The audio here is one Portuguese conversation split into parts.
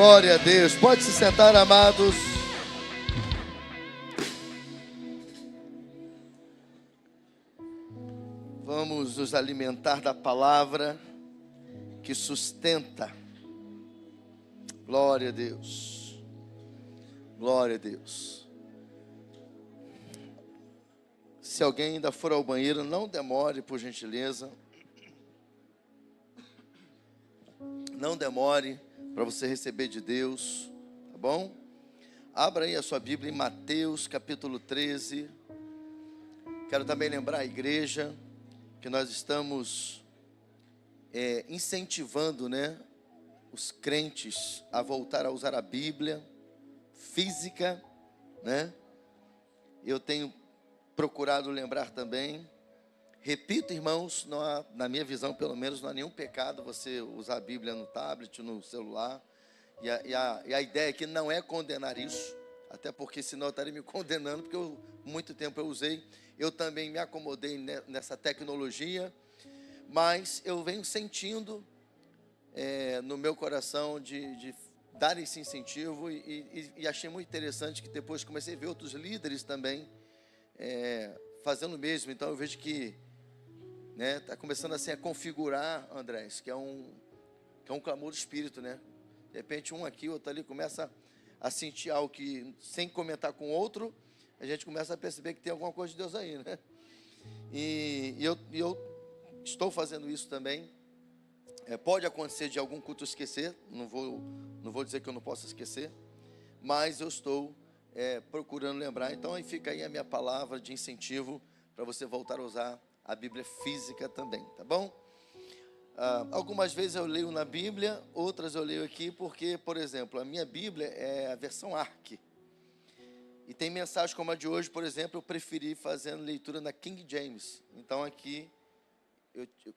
Glória a Deus. Pode se sentar, amados. Vamos nos alimentar da palavra que sustenta. Glória a Deus. Glória a Deus. Se alguém ainda for ao banheiro, não demore, por gentileza. Não demore para você receber de Deus, tá bom? Abra aí a sua Bíblia em Mateus capítulo 13. Quero também lembrar a igreja que nós estamos incentivando, os crentes a voltar a usar a Bíblia física, Eu tenho procurado lembrar também. Repito, irmãos, na minha visão, pelo menos, não há nenhum pecado você usar a Bíblia no tablet, no celular. E a ideia aqui não é condenar isso, até porque senão eu estaria me condenando, porque muito tempo eu usei. Eu também me acomodei nessa tecnologia, mas eu venho sentindo no meu coração de dar esse incentivo e achei muito interessante que depois comecei a ver outros líderes também fazendo o mesmo. Então eu vejo que está começando assim a configurar, Andrés, que é um clamor do Espírito, De repente um aqui, outro ali começa a sentir algo que, sem comentar com outro, a gente começa a perceber que tem alguma coisa de Deus aí, E eu estou fazendo isso também. Pode acontecer de algum culto esquecer, não vou dizer que eu não posso esquecer, mas eu estou procurando lembrar. Então aí fica aí a minha palavra de incentivo para você voltar a usar a Bíblia física também, tá bom? Algumas vezes eu leio na Bíblia, outras eu leio aqui porque, por exemplo, a minha Bíblia é a versão ARC. E tem mensagem como a de hoje, por exemplo, eu preferi fazendo leitura na King James. Então aqui,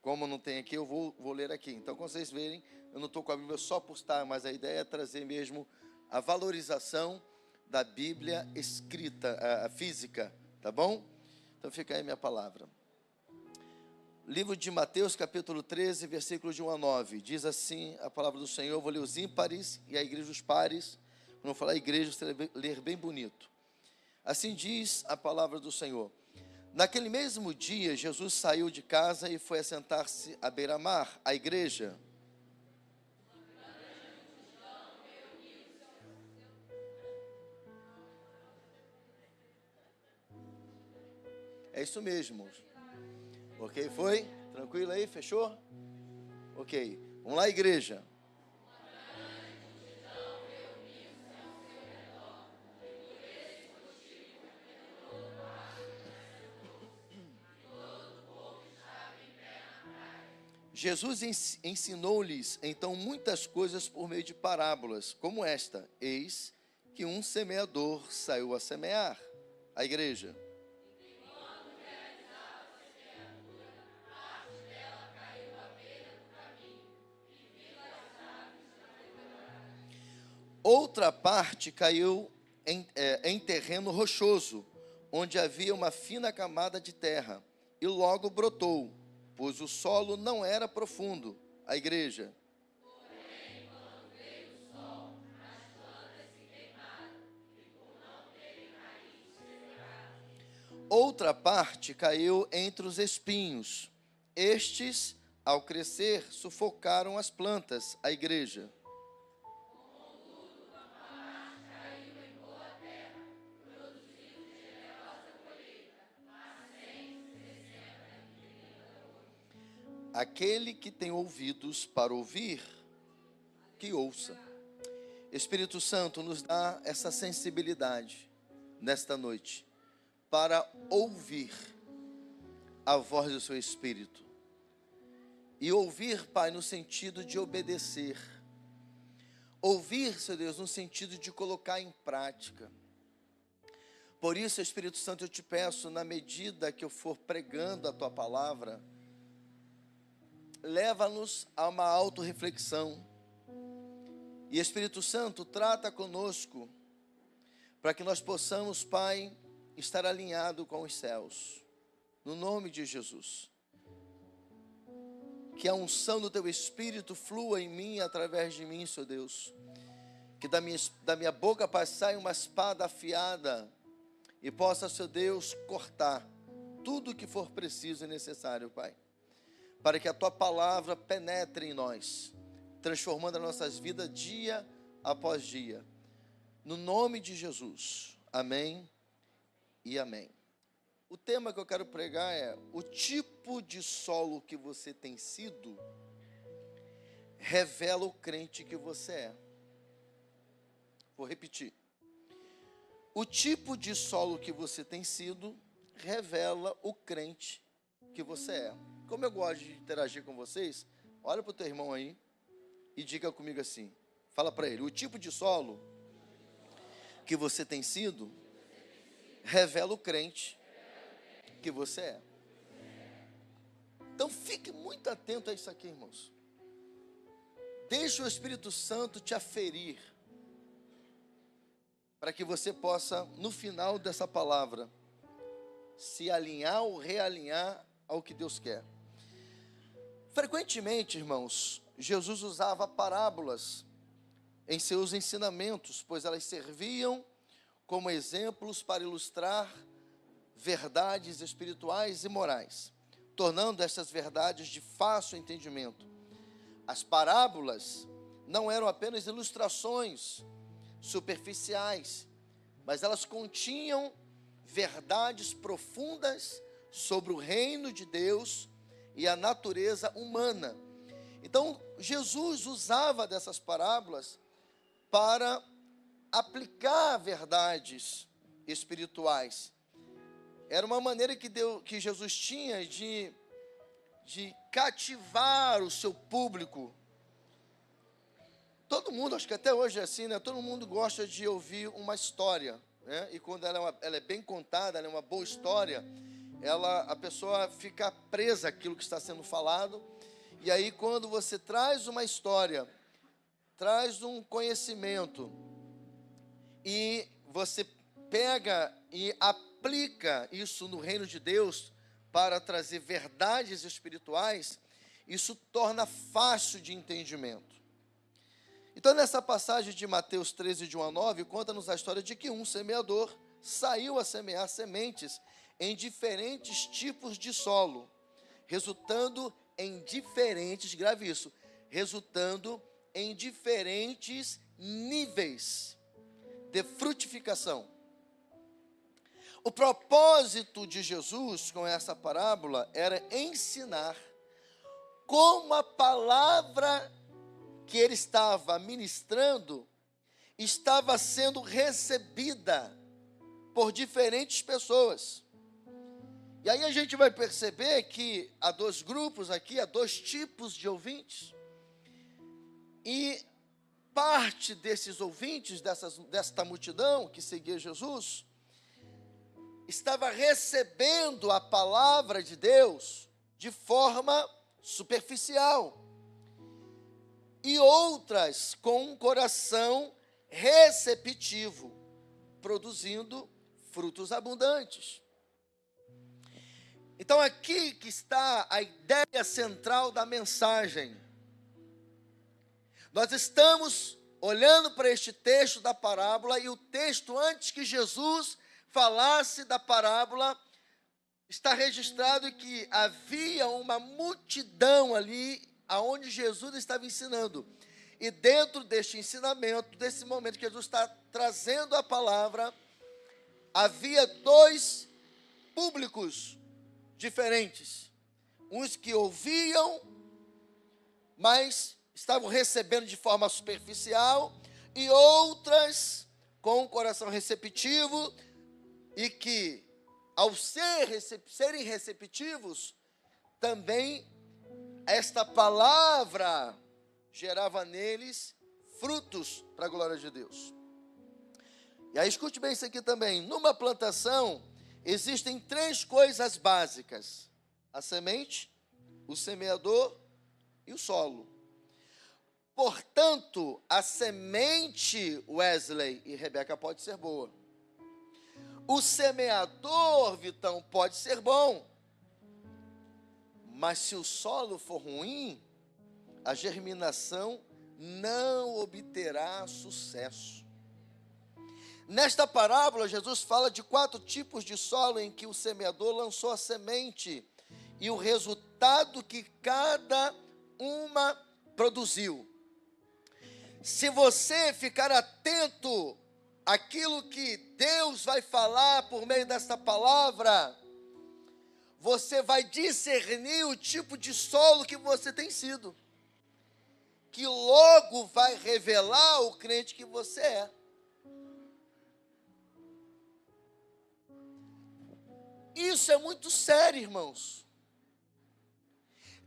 como não tem aqui, eu vou ler aqui. Então, quando vocês verem, eu não estou com a Bíblia só por estar, mas a ideia é trazer mesmo a valorização da Bíblia escrita, a física, tá bom? Então fica aí a minha palavra. Livro de Mateus, capítulo 13, versículos de 1 a 9. Diz assim a palavra do Senhor. Eu vou ler os ímpares e a igreja os pares. Quando eu falar igreja, você ler bem bonito. Assim diz a palavra do Senhor. Naquele mesmo dia, Jesus saiu de casa e foi assentar-se à beira-mar, a igreja. É isso mesmo. Ok, foi? Tranquilo aí? Fechou? Ok. Vamos lá, igreja. Jesus ensinou-lhes então muitas coisas por meio de parábolas, como esta. Eis que um semeador saiu a semear. A igreja. Outra parte caiu em terreno rochoso, onde havia uma fina camada de terra, e logo brotou, pois o solo não era profundo. A igreja. Porém, quando veio o sol, as plantas se queimaram, e por não terem raiz secaram. Outra parte caiu entre os espinhos. Estes, ao crescer, sufocaram as plantas. A igreja. Aquele que tem ouvidos para ouvir, que ouça. Espírito Santo, nos dá essa sensibilidade nesta noite para ouvir a voz do seu Espírito. E ouvir, Pai, no sentido de obedecer. Ouvir, Senhor Deus, no sentido de colocar em prática. Por isso, Espírito Santo, eu te peço, na medida que eu for pregando a tua palavra, leva-nos a uma autorreflexão. E Espírito Santo, trata conosco, para que nós possamos, Pai, estar alinhado com os céus. No nome de Jesus. Que a unção do teu Espírito flua em mim, através de mim, Senhor Deus. Que da minha boca saia uma espada afiada e possa, Senhor Deus, cortar tudo o que for preciso e necessário, Pai. Para que a Tua palavra penetre em nós, transformando as nossas vidas dia após dia. No nome de Jesus. Amém e amém. O tema que eu quero pregar é: o tipo de solo que você tem sido revela o crente que você é. Vou repetir. O tipo de solo que você tem sido revela o crente que você é. Como eu gosto de interagir com vocês, olha para o teu irmão aí e diga comigo assim. Fala para ele: o tipo de solo que você tem sido revela o crente que você é. Então fique muito atento a isso aqui, irmãos. Deixe o Espírito Santo te aferir, para que você possa, no final dessa palavra, se alinhar ou realinhar ao que Deus quer. Frequentemente, irmãos, Jesus usava parábolas em seus ensinamentos, pois elas serviam como exemplos para ilustrar verdades espirituais e morais, tornando essas verdades de fácil entendimento. As parábolas não eram apenas ilustrações superficiais, mas elas continham verdades profundas sobre o reino de Deus e a natureza humana. Então, Jesus usava dessas parábolas para aplicar verdades espirituais. Era uma maneira que Jesus tinha de cativar o seu público. Todo mundo, acho que até hoje é assim, né? Todo mundo gosta de ouvir uma história, né? E quando ela é bem contada, ela é uma boa história, a pessoa fica presa àquilo que está sendo falado. E aí, quando você traz uma história, traz um conhecimento, e você pega e aplica isso no reino de Deus para trazer verdades espirituais, isso torna fácil de entendimento. Então, nessa passagem de Mateus 13, de 1 a 9, conta-nos a história de que um semeador saiu a semear sementes em diferentes tipos de solo, resultando em diferentes, grave isso, resultando em diferentes níveis de frutificação. O propósito de Jesus com essa parábola era ensinar como a palavra que ele estava ministrando estava sendo recebida por diferentes pessoas. E aí a gente vai perceber que há dois grupos aqui, há dois tipos de ouvintes. E parte desses ouvintes, desta multidão que seguia Jesus, estava recebendo a palavra de Deus de forma superficial. E outras com um coração receptivo, produzindo frutos abundantes. Então aqui que está a ideia central da mensagem. Nós estamos olhando para este texto da parábola, e o texto antes que Jesus falasse da parábola, está registrado que havia uma multidão ali, aonde Jesus estava ensinando. E dentro deste ensinamento, desse momento que Jesus está trazendo a palavra, havia dois públicos diferentes. Uns que ouviam, mas estavam recebendo de forma superficial, e outras com um coração receptivo, e que, ao serem receptivos, também esta palavra gerava neles frutos para a glória de Deus. E aí escute bem isso aqui também. Numa plantação existem três coisas básicas: a semente, o semeador e o solo. Portanto, a semente, Wesley e Rebeca, pode ser boa. O semeador, Vitão, pode ser bom. Mas se o solo for ruim, a germinação não obterá sucesso. Nesta parábola, Jesus fala de 4 tipos de solo em que o semeador lançou a semente e o resultado que cada uma produziu. Se você ficar atento àquilo que Deus vai falar por meio desta palavra, você vai discernir o tipo de solo que você tem sido, que logo vai revelar o crente que você é. Isso é muito sério, irmãos.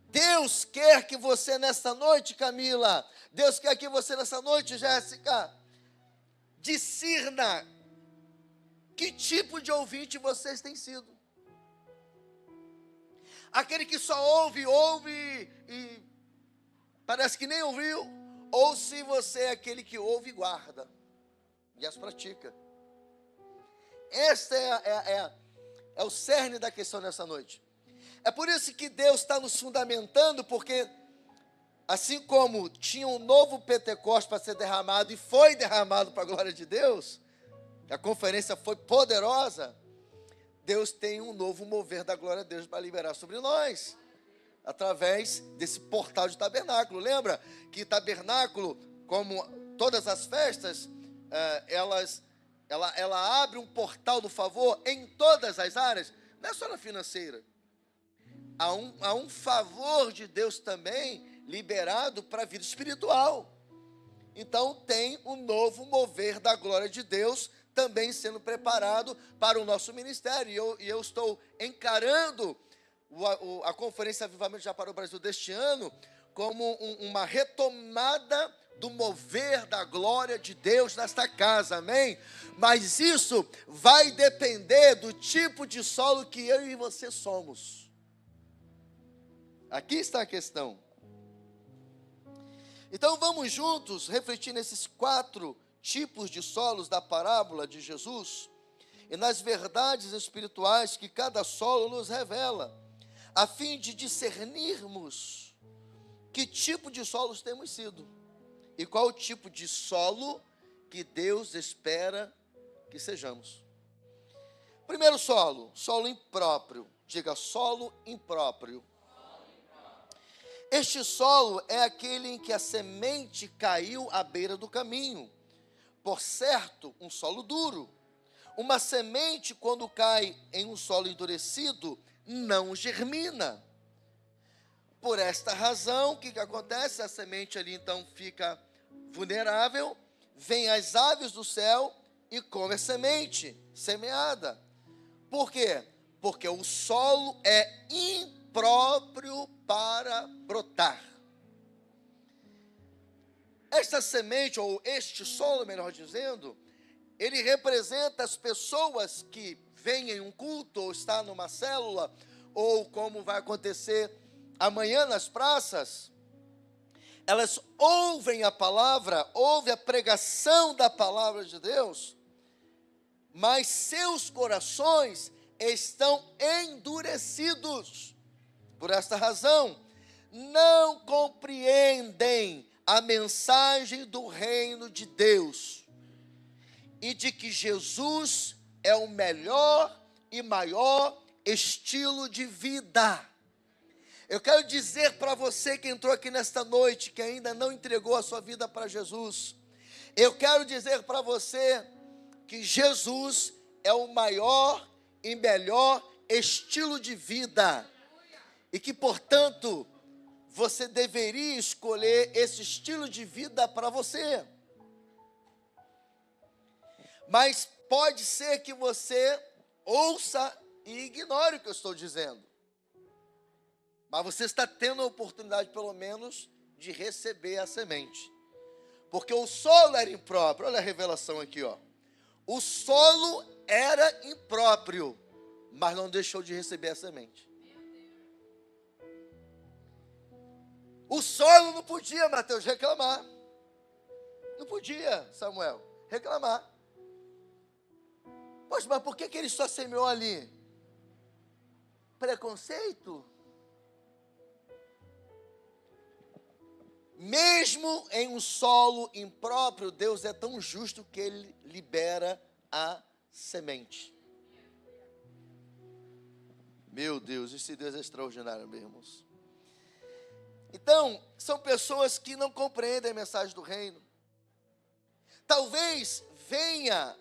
Deus quer que você nessa noite, Camila, Deus quer que você nessa noite, Jéssica, discirna que tipo de ouvinte vocês têm sido. Aquele que só ouve e parece que nem ouviu, ou se você é aquele que ouve e guarda, e as pratica. Este é o cerne da questão nessa noite. É por isso que Deus está nos fundamentando, porque assim como tinha um novo Pentecostes para ser derramado, e foi derramado para a glória de Deus, a conferência foi poderosa, Deus tem um novo mover da glória de Deus para liberar sobre nós, através desse portal de tabernáculo. Lembra que tabernáculo, como todas as festas, ela abre um portal do favor em todas as áreas, não é só na financeira. Há um favor de Deus também liberado para a vida espiritual. Então tem um novo mover da glória de Deus também sendo preparado para o nosso ministério. E eu estou encarando a Conferência Avivamento já para o Brasil deste ano como uma retomada do mover da glória de Deus nesta casa, amém? Mas isso vai depender do tipo de solo que eu e você somos. Aqui está a questão. Então vamos juntos refletir nesses 4 tipos de solos da parábola de Jesus e nas verdades espirituais que cada solo nos revela, a fim de discernirmos que tipo de solos temos sido e qual o tipo de solo que Deus espera que sejamos. Primeiro solo impróprio. Diga, solo impróprio. Este solo é aquele em que a semente caiu à beira do caminho. Por certo, um solo duro. Uma semente, quando cai em um solo endurecido, não germina. Por esta razão, o que acontece? A semente ali então fica vulnerável, vem as aves do céu e come a semente semeada. Por quê? Porque o solo é impróprio para brotar. Esta semente, ou este solo, melhor dizendo, ele representa as pessoas que vêm em um culto, ou está numa célula, ou como vai acontecer amanhã nas praças. Elas ouvem a palavra, ouvem a pregação da palavra de Deus, mas seus corações estão endurecidos. Por esta razão, não compreendem a mensagem do reino de Deus e de que Jesus é o melhor e maior estilo de vida. Eu quero dizer para você que entrou aqui nesta noite, que ainda não entregou a sua vida para Jesus, eu quero dizer para você que Jesus é o maior e melhor estilo de vida e que, portanto, você deveria escolher esse estilo de vida para você. Mas pode ser que você ouça e ignore o que eu estou dizendo. Mas você está tendo a oportunidade, pelo menos, de receber a semente. Porque o solo era impróprio. Olha a revelação aqui, ó. O solo era impróprio, mas não deixou de receber a semente. O solo não podia, Mateus, reclamar. Não podia, Samuel, reclamar. Poxa, mas por que ele só semeou ali? Preconceito? Mesmo em um solo impróprio, Deus é tão justo que Ele libera a semente. Meu Deus, esse Deus é extraordinário, meus irmãos. Então, são pessoas que não compreendem a mensagem do reino. Talvez venham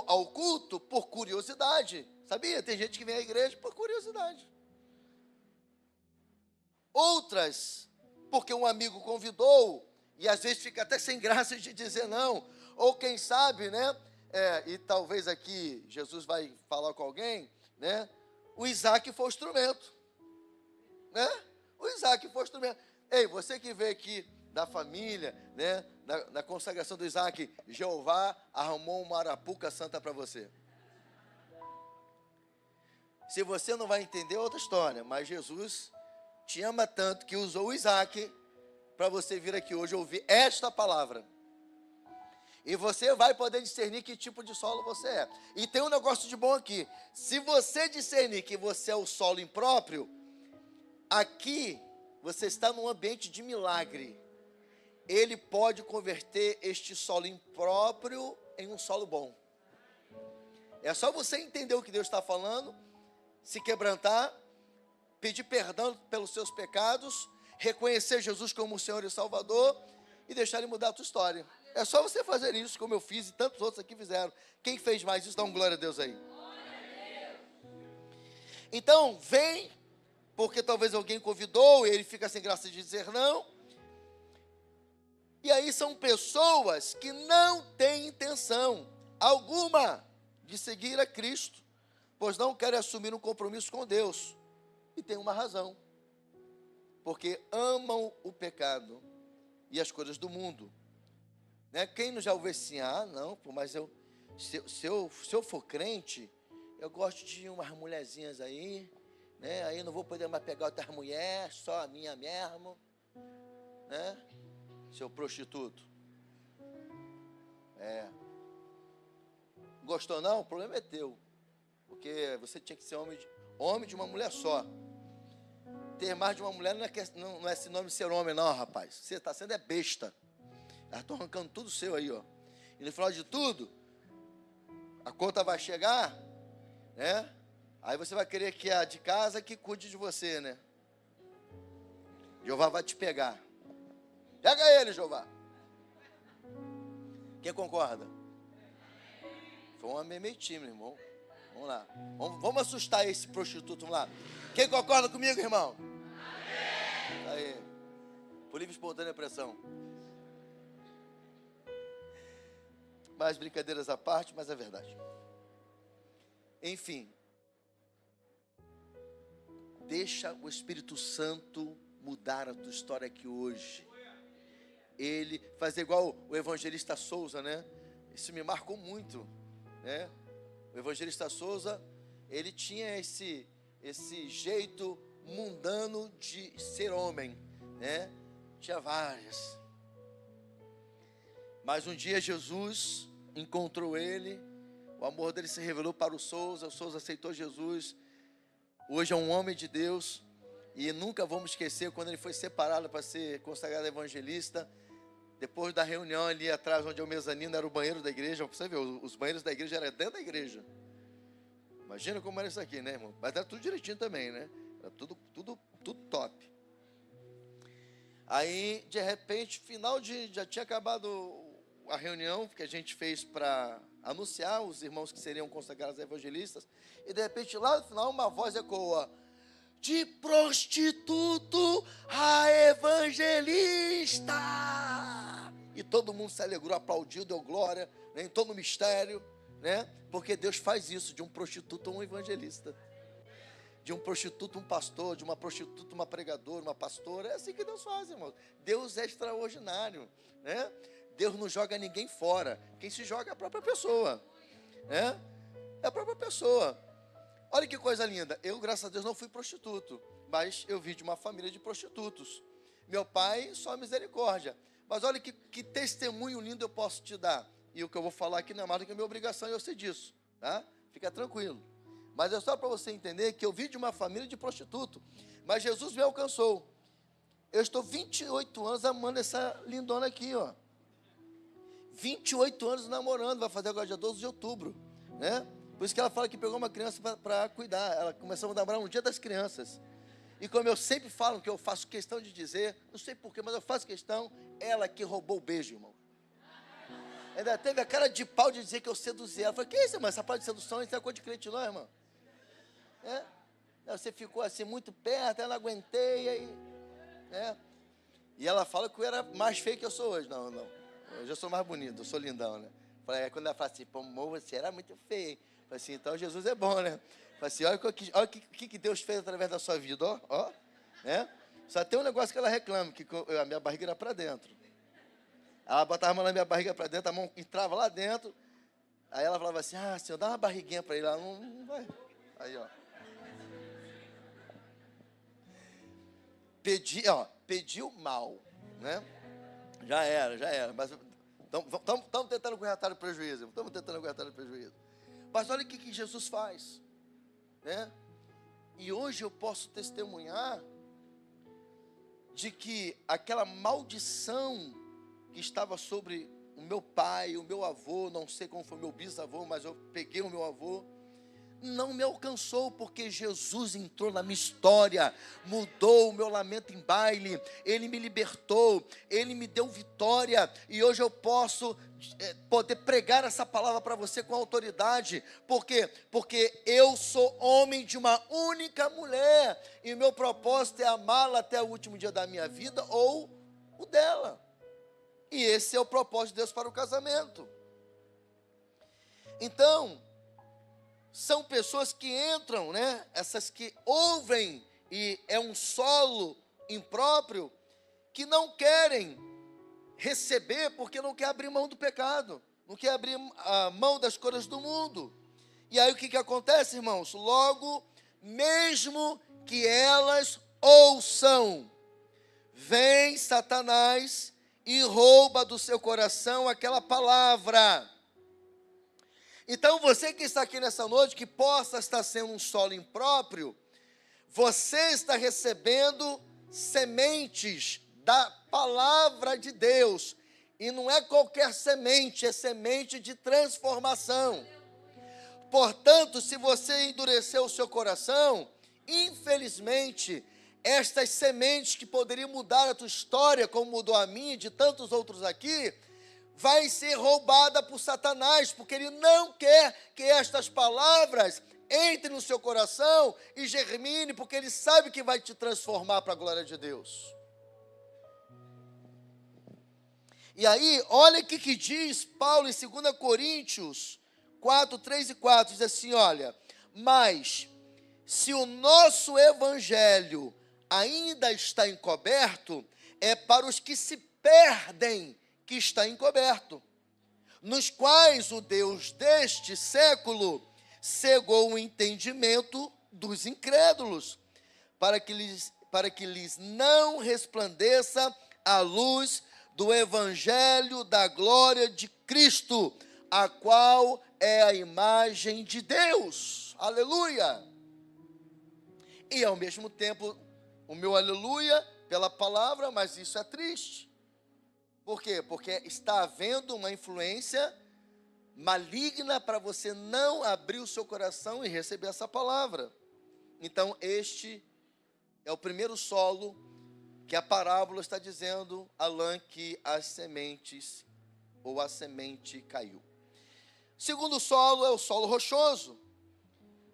ao culto por curiosidade. Sabia? Tem gente que vem à igreja por curiosidade. Outras, porque um amigo convidou, e às vezes fica até sem graça de dizer não. Ou quem sabe, né? E talvez aqui Jesus vai falar com alguém, né? O Isaac foi o instrumento, né? O Isaac foi o instrumento. Ei, você que veio aqui da família, né? Na consagração do Isaac, Jeová arrumou uma arapuca santa para você. Se você não vai entender, é outra história, mas Jesus te ama tanto que usou o Isaac para você vir aqui hoje ouvir esta palavra. E você vai poder discernir que tipo de solo você é. E tem um negócio de bom aqui. Se você discernir que você é o solo impróprio, aqui você está num ambiente de milagre. Ele pode converter este solo impróprio em um solo bom. É só você entender o que Deus está falando, se quebrantar, pedir perdão pelos seus pecados, reconhecer Jesus como o Senhor e Salvador e deixar Ele mudar a tua história. É só você fazer isso, como eu fiz e tantos outros aqui fizeram. Quem fez mais isso, dá um glória a Deus aí. Então, vem, porque talvez alguém convidou e ele fica sem graça de dizer não. E aí são pessoas que não têm intenção alguma de seguir a Cristo, pois não querem assumir um compromisso com Deus. E tem uma razão. Porque amam o pecado e as coisas do mundo. Né? Quem não já ouviu assim, não, mas se eu for crente, eu gosto de umas mulherzinhas aí, né? Aí eu não vou poder mais pegar outras mulheres, só a minha mesmo, né? Seu prostituto. Gostou não? O problema é teu. Porque você tinha que ser homem de uma mulher só. Ter mais de uma mulher não é sinônimo de ser homem, não, rapaz. Você está sendo besta. Elas estão arrancando tudo seu aí, ó. E no final de tudo, a conta vai chegar, né? Aí você vai querer que a de casa que cuide de você, né? Jeová vai te pegar. Pega ele, Jeová. Quem concorda? Foi um amém meio tímido, irmão. Vamos lá. Vamos assustar esse prostituto, vamos lá. Quem concorda comigo, irmão? Amém. Aí. Por livre e espontânea pressão. Mas brincadeiras à parte, mas é verdade. Enfim. Deixa o Espírito Santo mudar a tua história aqui hoje. Ele fazer igual o evangelista Souza, né? Isso me marcou muito, né? O evangelista Souza, ele tinha esse jeito mundano de ser homem, né? Tinha várias. Mas um dia Jesus encontrou ele, o amor dele se revelou para o Souza aceitou Jesus. Hoje é um homem de Deus e nunca vamos esquecer quando ele foi separado para ser consagrado evangelista. Depois da reunião ali atrás, onde é o mezanino, era o banheiro da igreja. Você vê, os banheiros da igreja eram dentro da igreja. Imagina como era isso aqui, né, irmão? Mas era tudo direitinho também, né? Era tudo top. Aí, de repente, já tinha acabado a reunião que a gente fez para anunciar os irmãos que seriam consagrados evangelistas. E, de repente, lá no final, uma voz ecoa: de prostituto a evangelista. E todo mundo se alegrou, aplaudiu, deu glória, né, em todo o mistério, né? Porque Deus faz isso, de um prostituto a um evangelista. De um prostituto, um pastor, de uma prostituta, uma pregadora, uma pastora. É assim que Deus faz, irmãos. Deus é extraordinário, né? Deus não joga ninguém fora. Quem se joga é a própria pessoa, né? É a própria pessoa. Olha que coisa linda. Eu, graças a Deus, não fui prostituto, mas eu vim de uma família de prostitutos. Meu pai, só misericórdia. Mas olha que testemunho lindo eu posso te dar. E o que eu vou falar aqui não é mais do que a minha obrigação, eu sei disso, tá? Fica tranquilo. Mas é só para você entender que eu vim de uma família de prostituto. Mas Jesus me alcançou. eu estou 28 anos amando essa lindona aqui, ó. 28 anos namorando, vai fazer agora dia 12 de outubro, né? Por isso que ela fala que pegou uma criança para cuidar. Ela começou a namorar no dia das crianças. E como eu sempre falo, que eu faço questão de dizer, não sei porquê, mas eu faço questão, ela que roubou o beijo, irmão. Ainda teve a cara de pau de dizer que eu seduzi ela. Eu falei, que isso, irmão? Essa parte de sedução, isso é coisa de crente, não, irmão? É? Você ficou assim muito perto, eu não aguentei, aí, né? E ela fala que eu era mais feio que eu sou hoje. Não, não. Hoje eu sou mais bonito, eu sou lindão, né? Falei, quando ela fala assim, pô, amor, você era muito feio. Falei assim, então Jesus é bom, né? Falei assim, olha o que Deus fez através da sua vida, ó, né? Só tem um negócio que ela reclama, que a minha barriga era para dentro. Ela botava a mão na minha barriga para dentro, a mão entrava lá dentro. Aí ela falava assim, Senhor, dá uma barriguinha para ele. Ela não vai. Aí, ó. Pediu mal, né? Já era. Mas estamos tentando aguentar o prejuízo. Mas olha o que Jesus faz, né? E hoje eu posso testemunhar de que aquela maldição que estava sobre o meu pai, o meu avô, não sei como foi o meu bisavô, mas eu peguei o meu avô, não me alcançou, porque Jesus entrou na minha história, mudou o meu lamento em baile, Ele me libertou, Ele me deu vitória, e hoje eu posso poder pregar essa palavra para você com autoridade. Por quê? Porque eu sou homem de uma única mulher, e o meu propósito é amá-la até o último dia da minha vida, ou o dela. E esse é o propósito de Deus para o casamento. Então, são pessoas que entram, né? Essas que ouvem e é um solo impróprio, que não querem receber porque não quer abrir mão do pecado, não quer abrir a mão das coisas do mundo. E aí o que acontece, irmãos? Logo, mesmo que elas ouçam, vem Satanás e rouba do seu coração aquela palavra. Então, você que está aqui nessa noite, que possa estar sendo um solo impróprio, você está recebendo sementes da palavra de Deus. E não é qualquer semente, é semente de transformação. Portanto, se você endureceu o seu coração, infelizmente, estas sementes que poderiam mudar a tua história, como mudou a minha e de tantos outros aqui, vai ser roubada por Satanás, porque ele não quer que estas palavras entrem no seu coração e germine, porque ele sabe que vai te transformar para a glória de Deus. E aí, olha o que diz Paulo em 2 Coríntios 4, 3 e 4, diz assim, olha, mas se o nosso evangelho ainda está encoberto, é para os que se perdem que está encoberto, nos quais o Deus deste século cegou o entendimento dos incrédulos, para que lhes não resplandeça a luz do evangelho da glória de Cristo, a qual é a imagem de Deus. Aleluia! E ao mesmo tempo, o meu aleluia pela palavra, mas isso é triste. Por quê? Porque está havendo uma influência maligna para você não abrir o seu coração e receber essa palavra. Então, este é o primeiro solo que a parábola está dizendo, Alain, que as sementes, ou a semente caiu. Segundo solo é o solo rochoso.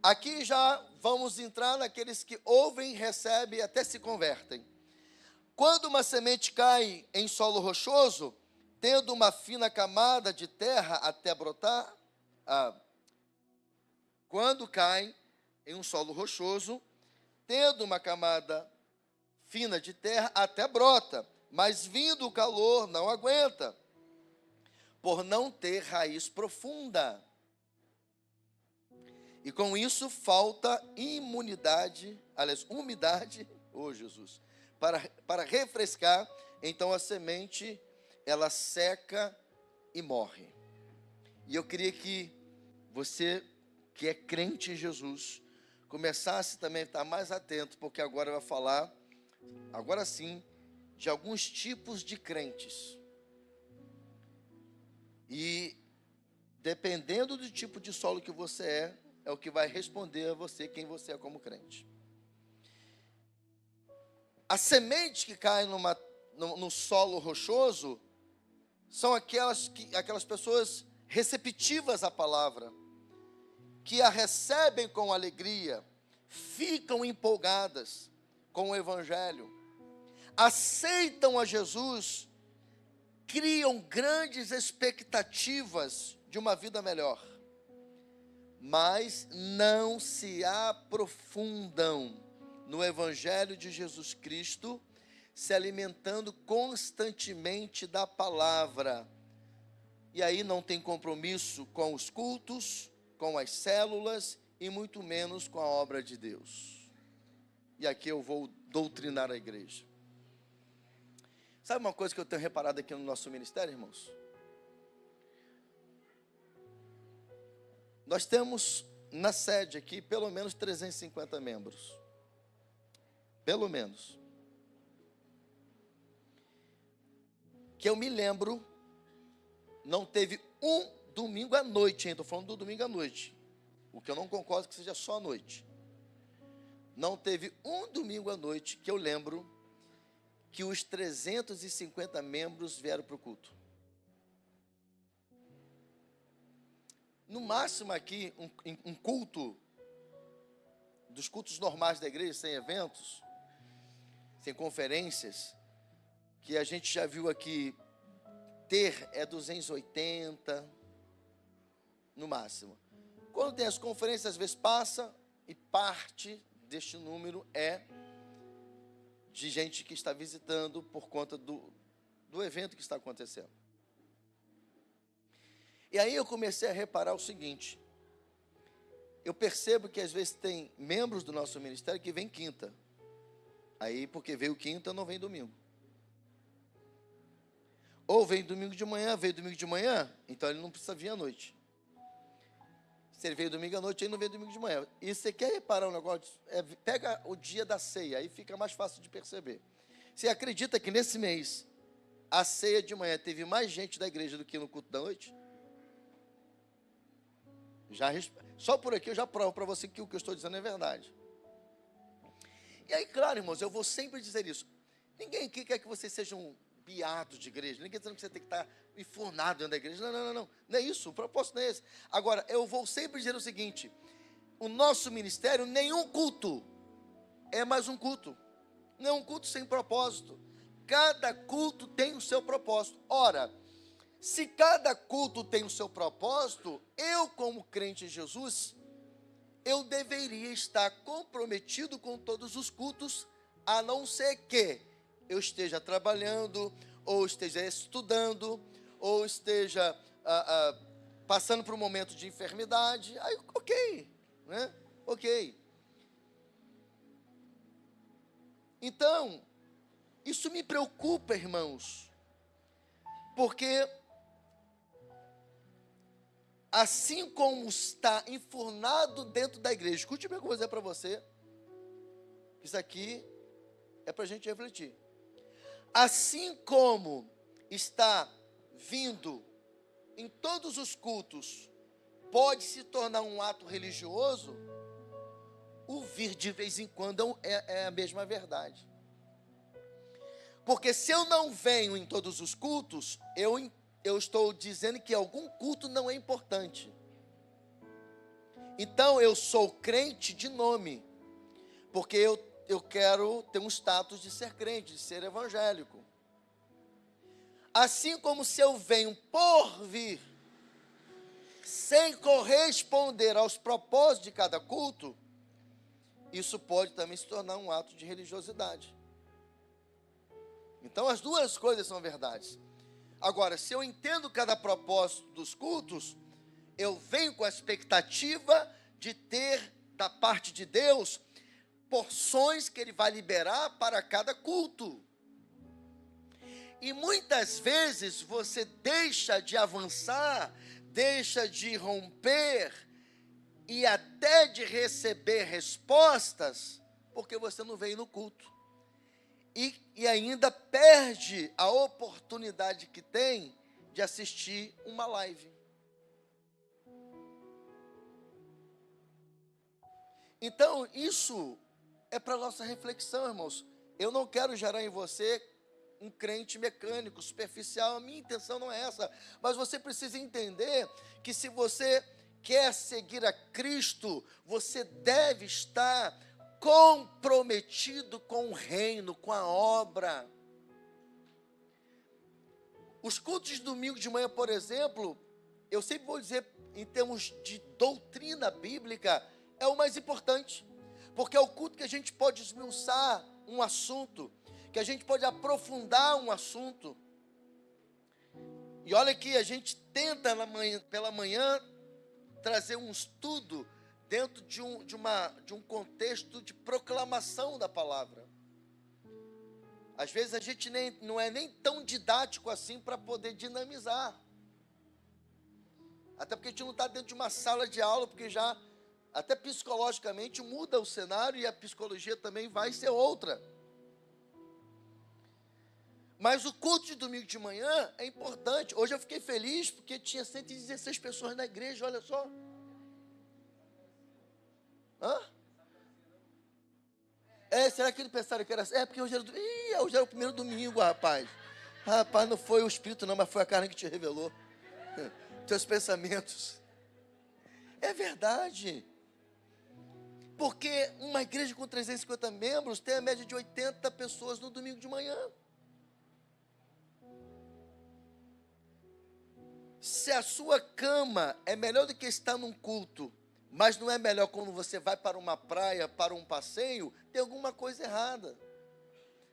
Aqui já vamos entrar naqueles que ouvem, recebem e até se convertem. Quando uma semente cai em solo rochoso, tendo uma fina camada de terra até brotar, quando cai em um solo rochoso, tendo uma camada fina de terra até brota, mas vindo o calor não aguenta, por não ter raiz profunda. E com isso falta umidade, Jesus, para refrescar, então a semente, ela seca e morre. E eu queria que você, que é crente em Jesus, começasse também a estar mais atento, porque agora vai falar, agora sim, de alguns tipos de crentes. E dependendo do tipo de solo que você é o que vai responder a você quem você é como crente. A semente que cai no solo rochoso são aquelas pessoas receptivas à palavra, que a recebem com alegria, ficam empolgadas com o evangelho, aceitam a Jesus, criam grandes expectativas de uma vida melhor, mas não se aprofundam no evangelho de Jesus Cristo, se alimentando constantemente da palavra. E aí não tem compromisso com os cultos, com as células e muito menos com a obra de Deus. E aqui eu vou doutrinar a igreja. Sabe uma coisa que eu tenho reparado aqui no nosso ministério, irmãos? Nós temos na sede aqui pelo menos 350 membros. Pelo menos. Que eu me lembro, não teve um domingo à noite, estou falando do domingo à noite, o que eu não concordo que seja só à noite. Não teve um domingo à noite que eu lembro que os 350 membros vieram para o culto. No máximo aqui, um culto, dos cultos normais da igreja, sem eventos, sem conferências, que a gente já viu aqui ter 280, no máximo. Quando tem as conferências, às vezes passa, e parte deste número é de gente que está visitando por conta do evento que está acontecendo. E aí eu comecei a reparar o seguinte, eu percebo que às vezes tem membros do nosso ministério que vêm quinta, aí porque veio quinta não vem domingo. Ou vem domingo de manhã, veio domingo de manhã, então ele não precisa vir à noite. Se ele veio domingo à noite, ele não veio domingo de manhã. E você quer reparar um negócio, pega o dia da ceia, aí fica mais fácil de perceber. Você acredita que nesse mês, a ceia de manhã teve mais gente da igreja do que no culto da noite? Só por aqui eu já provo para você que o que eu estou dizendo é verdade. E aí, claro, irmãos, eu vou sempre dizer isso. Ninguém aqui quer que vocês sejam beatos de igreja. Ninguém dizendo que você tem que estar enfurnado dentro da igreja. Não. Não é isso, o propósito não é esse. Agora, eu vou sempre dizer o seguinte, o nosso ministério, nenhum culto é mais um culto. Não é um culto sem propósito. Cada culto tem o seu propósito. Ora, se cada culto tem o seu propósito, eu como crente em Jesus, eu deveria estar comprometido com todos os cultos, a não ser que eu esteja trabalhando, ou esteja estudando, ou esteja passando por um momento de enfermidade. Aí, ok, né? Ok. Então, isso me preocupa, irmãos, porque assim como está enfurnado dentro da igreja, escute bem o que eu vou dizer para você, isso aqui é para a gente refletir. Assim como está vindo em todos os cultos, pode se tornar um ato religioso, o vir de vez em quando é a mesma verdade. Porque se eu não venho em todos os cultos, eu estou dizendo que algum culto não é importante. Então eu sou crente de nome, porque eu quero ter um status de ser crente, de ser evangélico. Assim como se eu venho por vir, sem corresponder aos propósitos de cada culto, isso pode também se tornar um ato de religiosidade. Então as duas coisas são verdades. Agora, se eu entendo cada propósito dos cultos, eu venho com a expectativa de ter da parte de Deus porções que Ele vai liberar para cada culto. E muitas vezes você deixa de avançar, deixa de romper e até de receber respostas, porque você não veio no culto. e ainda perde a oportunidade que tem de assistir uma live. Então, isso é para nossa reflexão, irmãos. Eu não quero gerar em você um crente mecânico, superficial. A minha intenção não é essa. Mas você precisa entender que se você quer seguir a Cristo, você deve estar comprometido com o reino, com a obra. Os cultos de domingo de manhã, por exemplo, eu sempre vou dizer, em termos de doutrina bíblica, é o mais importante, porque é o culto que a gente pode esmiuçar um assunto, que a gente pode aprofundar um assunto. E olha que a gente tenta pela manhã trazer um estudo dentro de um contexto de proclamação da palavra. Às vezes a gente não é nem tão didático assim para poder dinamizar. Até porque a gente não está dentro de uma sala de aula, porque já, até psicologicamente, muda o cenário e a psicologia também vai ser outra. Mas o culto de domingo de manhã é importante. Hoje eu fiquei feliz porque tinha 116 pessoas na igreja, olha só. Hã? Será que eles pensaram que era... porque hoje era o primeiro domingo, rapaz. Rapaz, não foi o Espírito não, mas foi a carne que te revelou. Teus pensamentos. É verdade. Porque uma igreja com 350 membros tem a média de 80 pessoas no domingo de manhã. Se a sua cama é melhor do que estar num culto, mas não é melhor quando você vai para uma praia, para um passeio, tem alguma coisa errada.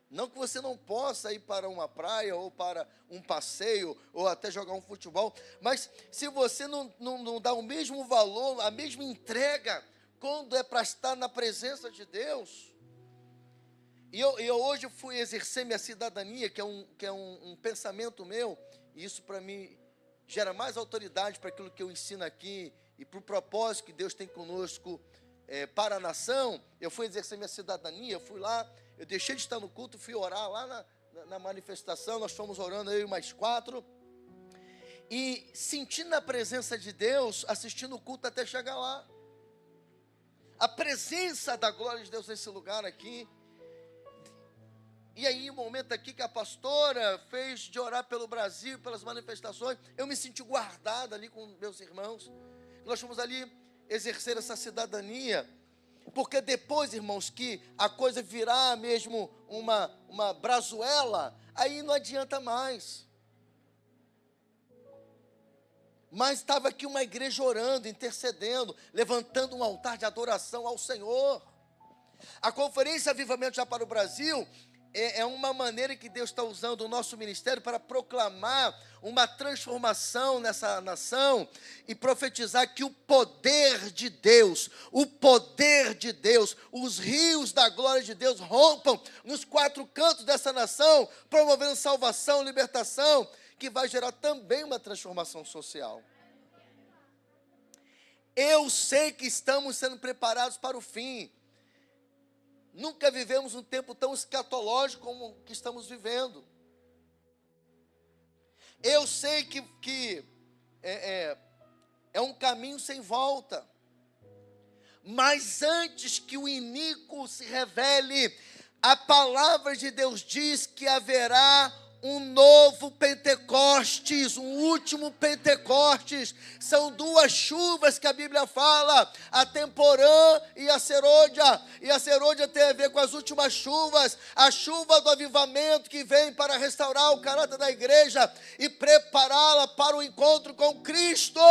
Não que você não possa ir para uma praia, ou para um passeio, ou até jogar um futebol, mas se você não dá o mesmo valor, a mesma entrega, quando é para estar na presença de Deus. E eu hoje fui exercer minha cidadania, que é um pensamento meu, e isso para mim gera mais autoridade para aquilo que eu ensino aqui, e para o propósito que Deus tem conosco para a nação. Eu fui exercer minha cidadania, eu fui lá, eu deixei de estar no culto, fui orar lá na manifestação, nós fomos orando, eu e mais 4, e sentindo a presença de Deus, assistindo o culto até chegar lá. A presença da glória de Deus nesse lugar aqui. E aí, um momento aqui que a pastora fez de orar pelo Brasil, pelas manifestações, eu me senti guardado ali com meus irmãos. Nós fomos ali exercer essa cidadania, porque depois, irmãos, que a coisa virar mesmo uma brazuela, aí não adianta mais. Mas estava aqui uma igreja orando, intercedendo, levantando um altar de adoração ao Senhor. A Conferência Avivamento já para o Brasil é uma maneira que Deus está usando o nosso ministério para proclamar uma transformação nessa nação e profetizar que o poder de Deus, os rios da glória de Deus rompam nos 4 cantos dessa nação, promovendo salvação, libertação, que vai gerar também uma transformação social. Eu sei que estamos sendo preparados para o fim. Nunca vivemos um tempo tão escatológico como o que estamos vivendo. Eu sei que é um caminho sem volta. Mas antes que o iníquo se revele, a palavra de Deus diz que haverá um novo Pentecostes, um último Pentecostes. São 2 chuvas que a Bíblia fala, a temporã e a serôdia. E a serôdia tem a ver com as últimas chuvas, a chuva do avivamento que vem para restaurar o caráter da igreja e prepará-la para o encontro com Cristo.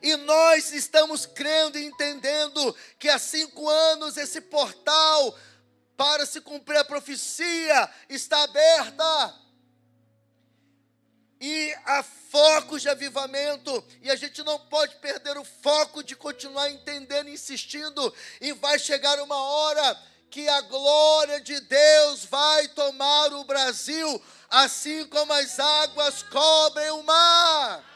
E nós estamos crendo e entendendo que há 5 anos esse portal para se cumprir a profecia está aberta. E há focos de avivamento, e a gente não pode perder o foco de continuar entendendo, insistindo, e vai chegar uma hora que a glória de Deus vai tomar o Brasil, assim como as águas cobrem o mar.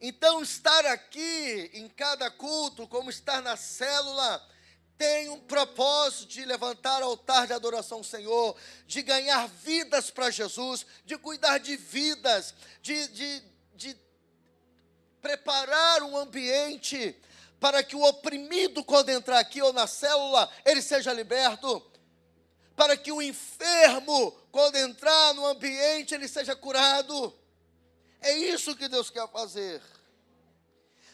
Então, estar aqui em cada culto, como estar na célula, tem um propósito de levantar altar de adoração ao Senhor, de ganhar vidas para Jesus, de cuidar de vidas, de preparar um ambiente para que o oprimido, quando entrar aqui ou na célula, ele seja liberto, para que o enfermo, quando entrar no ambiente, ele seja curado. É isso que Deus quer fazer.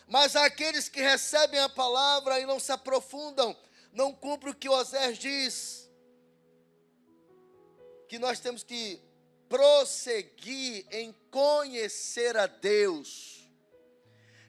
Mas há aqueles que recebem a palavra e não se aprofundam, não cumprem o que Osés diz, que nós temos que prosseguir em conhecer a Deus.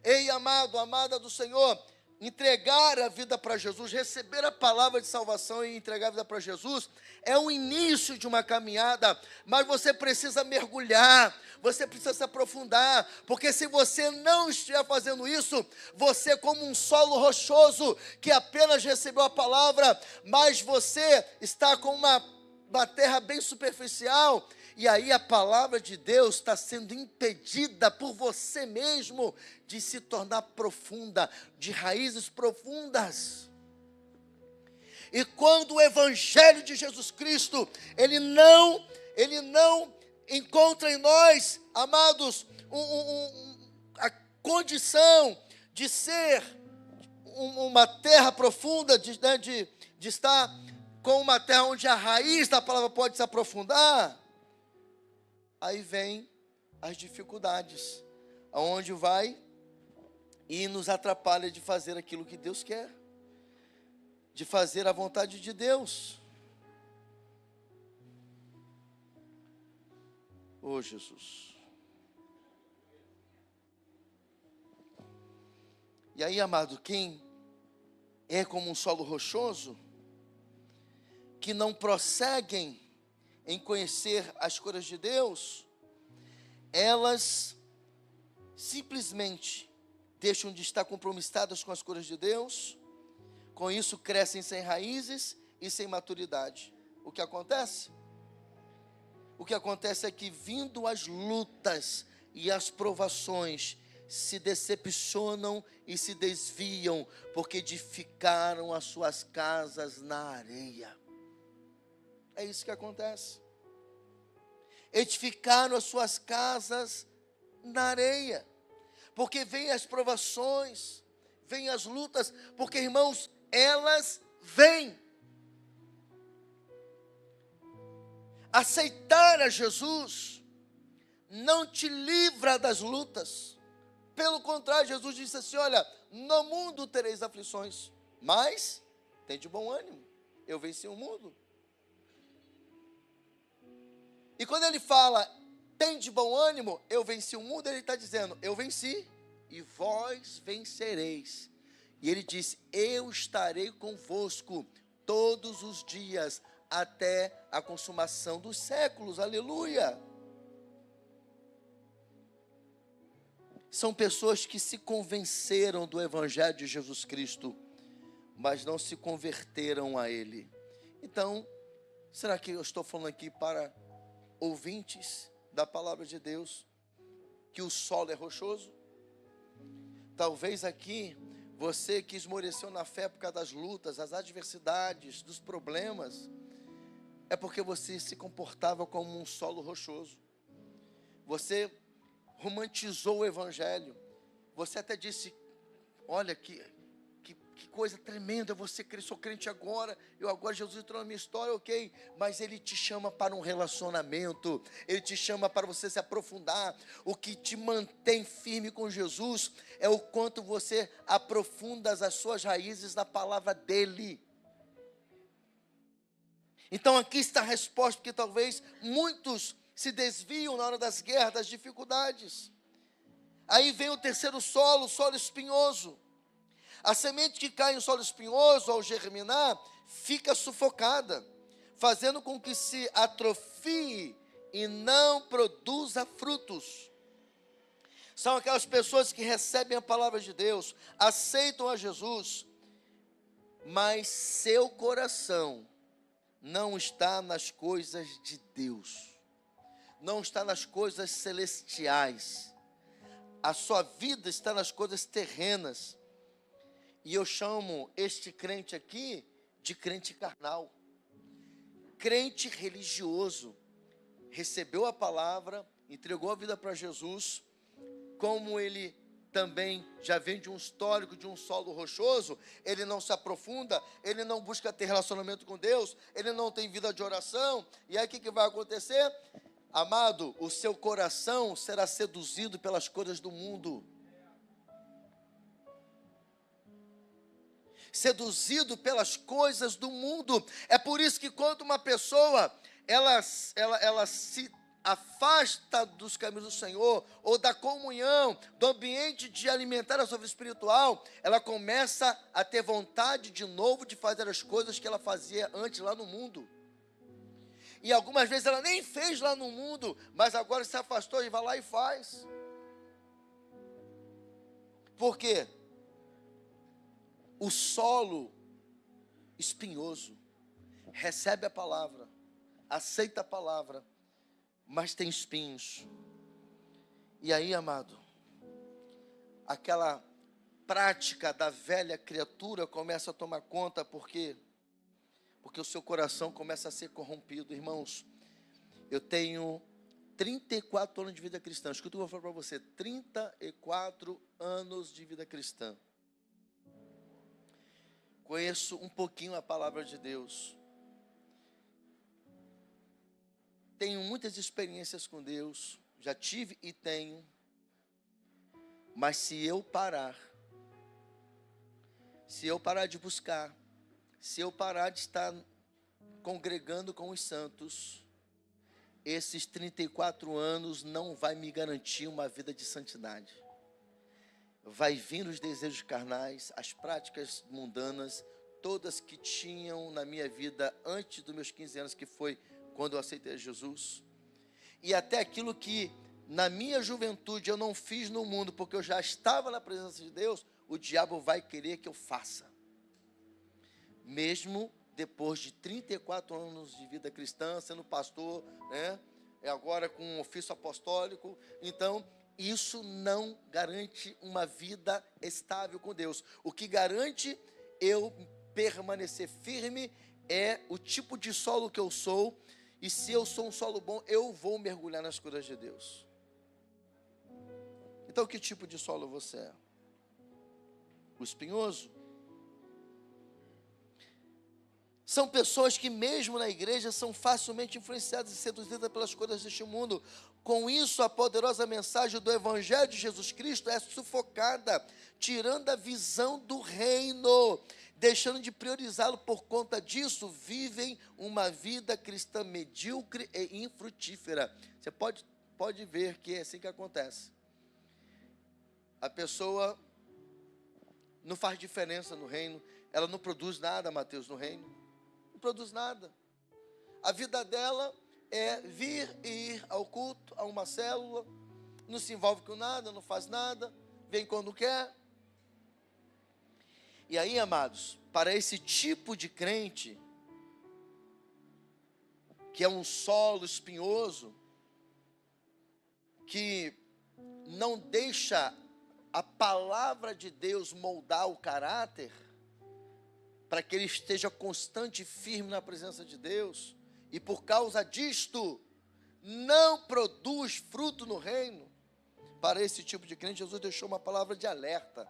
Ei, amado, amada do Senhor, entregar a vida para Jesus, receber a palavra de salvação e entregar a vida para Jesus, é o início de uma caminhada, mas você precisa mergulhar, você precisa se aprofundar, porque se você não estiver fazendo isso, você é como um solo rochoso, que apenas recebeu a palavra, mas você está com uma terra bem superficial, e aí a palavra de Deus está sendo impedida por você mesmo de se tornar profunda, de raízes profundas. E quando o Evangelho de Jesus Cristo, ele não encontra em nós, amados, a condição de ser uma terra profunda, de estar com uma terra onde a raiz da palavra pode se aprofundar, aí vem as dificuldades, aonde vai e nos atrapalha de fazer aquilo que Deus quer, de fazer a vontade de Deus. Oh, Jesus. E aí, amado, quem é como um solo rochoso, que não prosseguem em conhecer as coisas de Deus, elas simplesmente deixam de estar compromissadas com as coisas de Deus, com isso crescem sem raízes e sem maturidade. O que acontece? O que acontece é que, vindo as lutas e as provações, se decepcionam e se desviam, porque edificaram as suas casas na areia. É isso que acontece. Edificaram as suas casas na areia, porque vêm as provações, vêm as lutas, porque, irmãos, elas vêm. Aceitar a Jesus não te livra das lutas. Pelo contrário, Jesus disse assim: olha, no mundo tereis aflições, mas tem de bom ânimo, eu venci o mundo. E quando ele fala, tem de bom ânimo, eu venci o mundo, ele está dizendo, eu venci, e vós vencereis. E ele diz, eu estarei convosco todos os dias, até a consumação dos séculos, aleluia. São pessoas que se convenceram do Evangelho de Jesus Cristo, mas não se converteram a Ele. Então, será que eu estou falando aqui para ouvintes da palavra de Deus, que o solo é rochoso? Talvez aqui, você que esmoreceu na fé por causa das lutas, das adversidades, dos problemas, é porque você se comportava como um solo rochoso. Você romantizou o Evangelho. Você até disse, olha que coisa tremenda, você sou crente agora, Jesus entrou na minha história, ok, mas Ele te chama para um relacionamento, Ele te chama para você se aprofundar. O que te mantém firme com Jesus é o quanto você aprofunda as suas raízes na palavra dEle. Então aqui está a resposta, porque talvez muitos se desviam na hora das guerras, das dificuldades. Aí vem o terceiro solo, o solo espinhoso. A semente que cai em solo espinhoso, ao germinar, fica sufocada, fazendo com que se atrofie e não produza frutos. São aquelas pessoas que recebem a palavra de Deus, aceitam a Jesus, mas seu coração não está nas coisas de Deus, não está nas coisas celestiais. a sua vida está nas coisas terrenas. E eu chamo este crente aqui de crente carnal. Crente religioso. Recebeu a palavra, entregou a vida para Jesus. Como ele também já vem de um histórico, de um solo rochoso, ele não se aprofunda, ele não busca ter relacionamento com Deus, ele não tem vida de oração. E aí o que vai acontecer? Amado, o seu coração será seduzido pelas coisas do mundo. Seduzido pelas coisas do mundo. É por isso que quando uma pessoa, ela se afasta dos caminhos do Senhor, ou da comunhão, do ambiente de alimentar a sua vida espiritual, ela começa a ter vontade de novo de fazer as coisas que ela fazia antes lá no mundo. E algumas vezes ela nem fez lá no mundo, mas agora se afastou e vai lá e faz. Por quê? O solo espinhoso recebe a palavra, aceita a palavra, mas tem espinhos. E aí, amado, aquela prática da velha criatura começa a tomar conta, porque o seu coração começa a ser corrompido. Irmãos, eu tenho 34 anos de vida cristã. Escuta o que eu vou falar para você. 34 anos de vida cristã. Conheço um pouquinho a palavra de Deus. Tenho muitas experiências com Deus. Já tive e tenho. Mas se eu parar de buscar, se eu parar de estar congregando com os santos, esses 34 anos não vai me garantir uma vida de santidade. Vai vir os desejos carnais, as práticas mundanas, todas que tinham na minha vida antes dos meus 15 anos, que foi quando eu aceitei Jesus. E até aquilo que na minha juventude eu não fiz no mundo, porque eu já estava na presença de Deus, o diabo vai querer que eu faça. Mesmo depois de 34 anos de vida cristã, sendo pastor, né? Agora com um ofício apostólico. Então, isso não garante uma vida estável com Deus. O que garante eu permanecer firme é o tipo de solo que eu sou. E se eu sou um solo bom, eu vou mergulhar nas coisas de Deus. Então, que tipo de solo você é? O espinhoso? São pessoas que mesmo na igreja são facilmente influenciadas e seduzidas pelas coisas deste mundo. Com isso, a poderosa mensagem do Evangelho de Jesus Cristo é sufocada, tirando a visão do reino, deixando de priorizá-lo. Por conta disso, vivem uma vida cristã medíocre e infrutífera. Você pode ver que é assim que acontece. A pessoa não faz diferença no reino, ela não produz nada, Mateus, no reino. Não produz nada. A vida dela é vir e ir ao culto, a uma célula, não se envolve com nada, não faz nada, vem quando quer. E aí, amados, para esse tipo de crente, que é um solo espinhoso, que não deixa a palavra de Deus moldar o caráter, para que ele esteja constante e firme na presença de Deus, e por causa disto, não produz fruto no reino. Para esse tipo de crente, Jesus deixou uma palavra de alerta,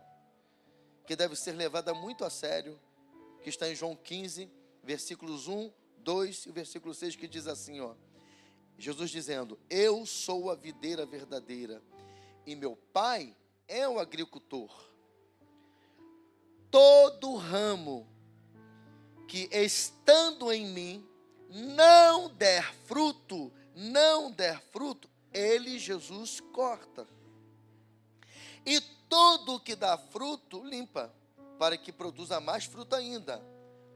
que deve ser levada muito a sério, que está em João 15, versículos 1, 2 e o versículo 6, que diz assim, ó, Jesus dizendo: eu sou a videira verdadeira, e meu pai é o agricultor. Todo ramo que estando em mim não der fruto, ele, Jesus, corta. E todo que dá fruto, limpa, para que produza mais fruto ainda.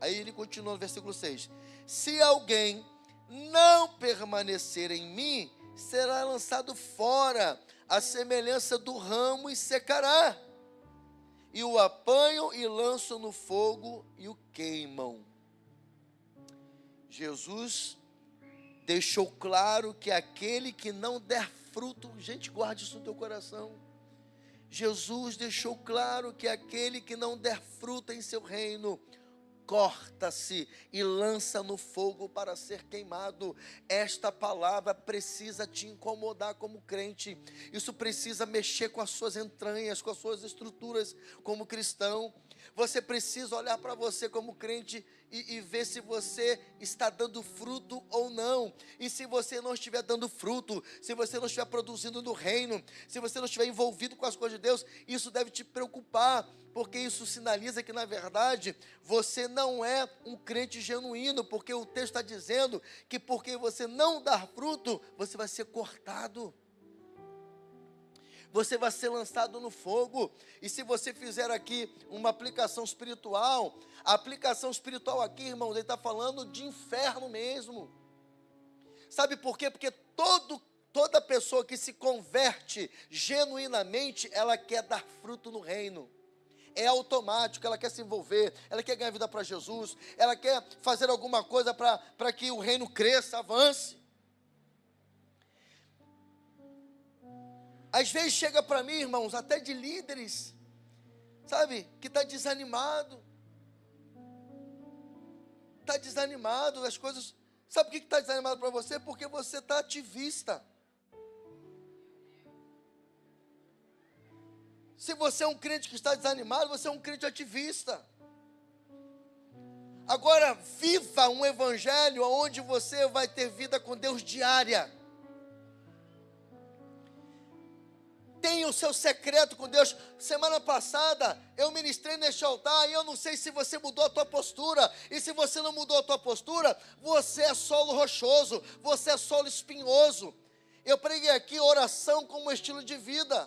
Aí ele continua no versículo 6. Se alguém não permanecer em mim, será lançado fora, à semelhança do ramo, e secará. E o apanham e lançam no fogo e o queimam. Jesus deixou claro que aquele que não der fruto, gente, guarde isso no teu coração. Jesus deixou claro que aquele que não der fruto em seu reino, corta-se e lança no fogo para ser queimado. Esta palavra precisa te incomodar como crente. Isso precisa mexer com as suas entranhas, com as suas estruturas como cristão. Você precisa olhar para você como crente e ver se você está dando fruto ou não. E se você não estiver dando fruto, se você não estiver produzindo no reino, se você não estiver envolvido com as coisas de Deus, isso deve te preocupar, porque isso sinaliza que, na verdade, você não é um crente genuíno, porque o texto está dizendo que porque você não dar fruto, você vai ser cortado. Você vai ser lançado no fogo. E se você fizer aqui uma aplicação espiritual, a aplicação espiritual aqui, irmãos, ele está falando de inferno mesmo. Sabe por quê? Porque toda pessoa que se converte genuinamente, ela quer dar fruto no reino. É automático, ela quer se envolver, ela quer ganhar vida para Jesus, ela quer fazer alguma coisa para que o reino cresça, avance. Às vezes chega para mim, irmãos, até de líderes, sabe, que está desanimado das coisas. Sabe por que está desanimado para você? Porque você está ativista. Se você é um crente que está desanimado, você é um crente ativista. Agora, viva um evangelho onde você vai ter vida com Deus diária. Tenha o seu secreto com Deus. Semana passada eu ministrei neste altar e eu não sei se você mudou a tua postura. E se você não mudou a tua postura, você é solo rochoso, você é solo espinhoso. Eu preguei aqui oração como estilo de vida.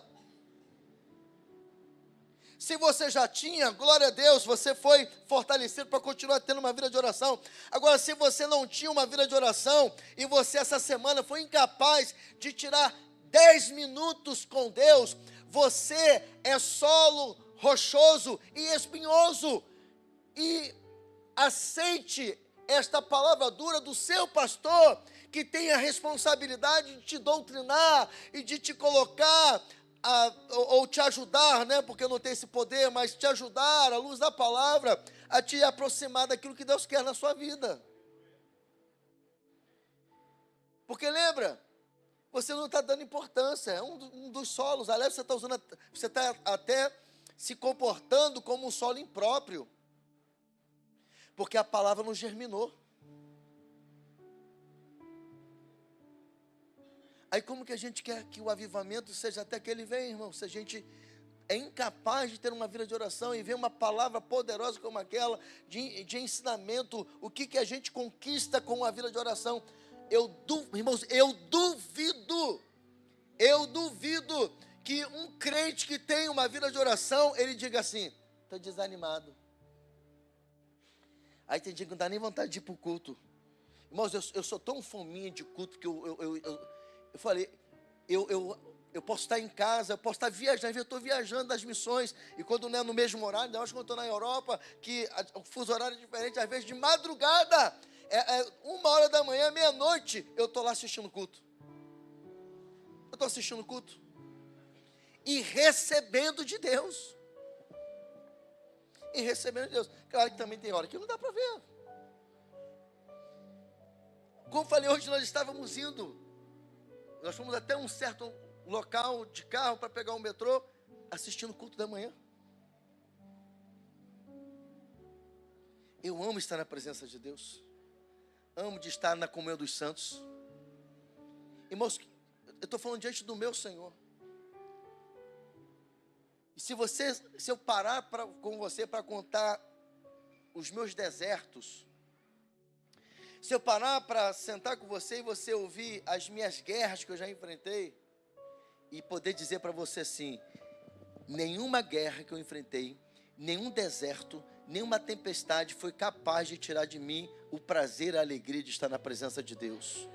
Se você já tinha, glória a Deus, você foi fortalecido para continuar tendo uma vida de oração. Agora, se você não tinha uma vida de oração e você essa semana foi incapaz de tirar 10 minutos com Deus, você é solo rochoso e espinhoso. E aceite esta palavra dura do seu pastor, que tem a responsabilidade de te doutrinar e de te colocar, ou te ajudar, né? Porque eu não tenho esse poder, mas te ajudar, à luz da palavra, a te aproximar daquilo que Deus quer na sua vida. Porque lembra, você não está dando importância, é um dos solos. Aliás, você está até se comportando como um solo impróprio, porque a palavra não germinou. Aí como que a gente quer que o avivamento seja até que ele venha, irmão? Se a gente é incapaz de ter uma vida de oração e ver uma palavra poderosa como aquela, de ensinamento, o que a gente conquista com uma vida de oração? Irmãos, eu duvido que um crente que tem uma vida de oração, ele diga assim: estou desanimado. Aí tem dia que não dá nem vontade de ir para o culto. Irmãos, eu sou tão fominha de culto que eu falei, eu posso estar em casa, eu posso estar viajando, eu estou viajando das missões, e quando não é no mesmo horário, ainda mais quando eu estou na Europa, que o fuso horário é diferente, às vezes de madrugada, 1h da manhã, meia-noite, eu estou lá assistindo o culto. Eu estou assistindo o culto e recebendo de Deus. Claro que também tem hora que não dá para ver. Como falei, hoje nós estávamos indo, nós fomos até um certo local de carro para pegar o metrô, assistindo o culto da manhã. Eu amo estar na presença de Deus. Amo de estar na comunhão dos santos. Irmãos, eu estou falando diante do meu Senhor. E se eu parar com você para contar os meus desertos, se eu parar para sentar com você e você ouvir as minhas guerras que eu já enfrentei, e poder dizer para você assim: nenhuma guerra que eu enfrentei, nenhum deserto, nenhuma tempestade foi capaz de tirar de mim o prazer e a alegria de estar na presença de Deus.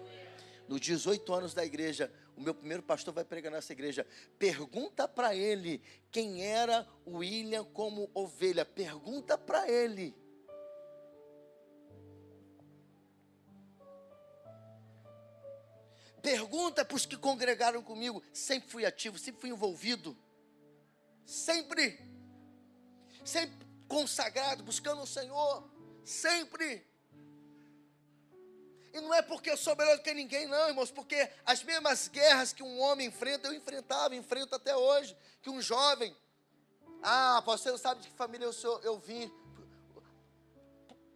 Nos 18 anos da igreja, o meu primeiro pastor vai pregar nessa igreja. Pergunta para ele quem era o William como ovelha. Pergunta para ele. Pergunta para os que congregaram comigo. Sempre fui ativo, sempre fui envolvido. sempre consagrado, buscando o Senhor, sempre. E não é porque eu sou melhor do que ninguém, não, irmãos, porque as mesmas guerras que um homem enfrenta, eu enfrento até hoje, que um jovem. Você não sabe de que família eu vim.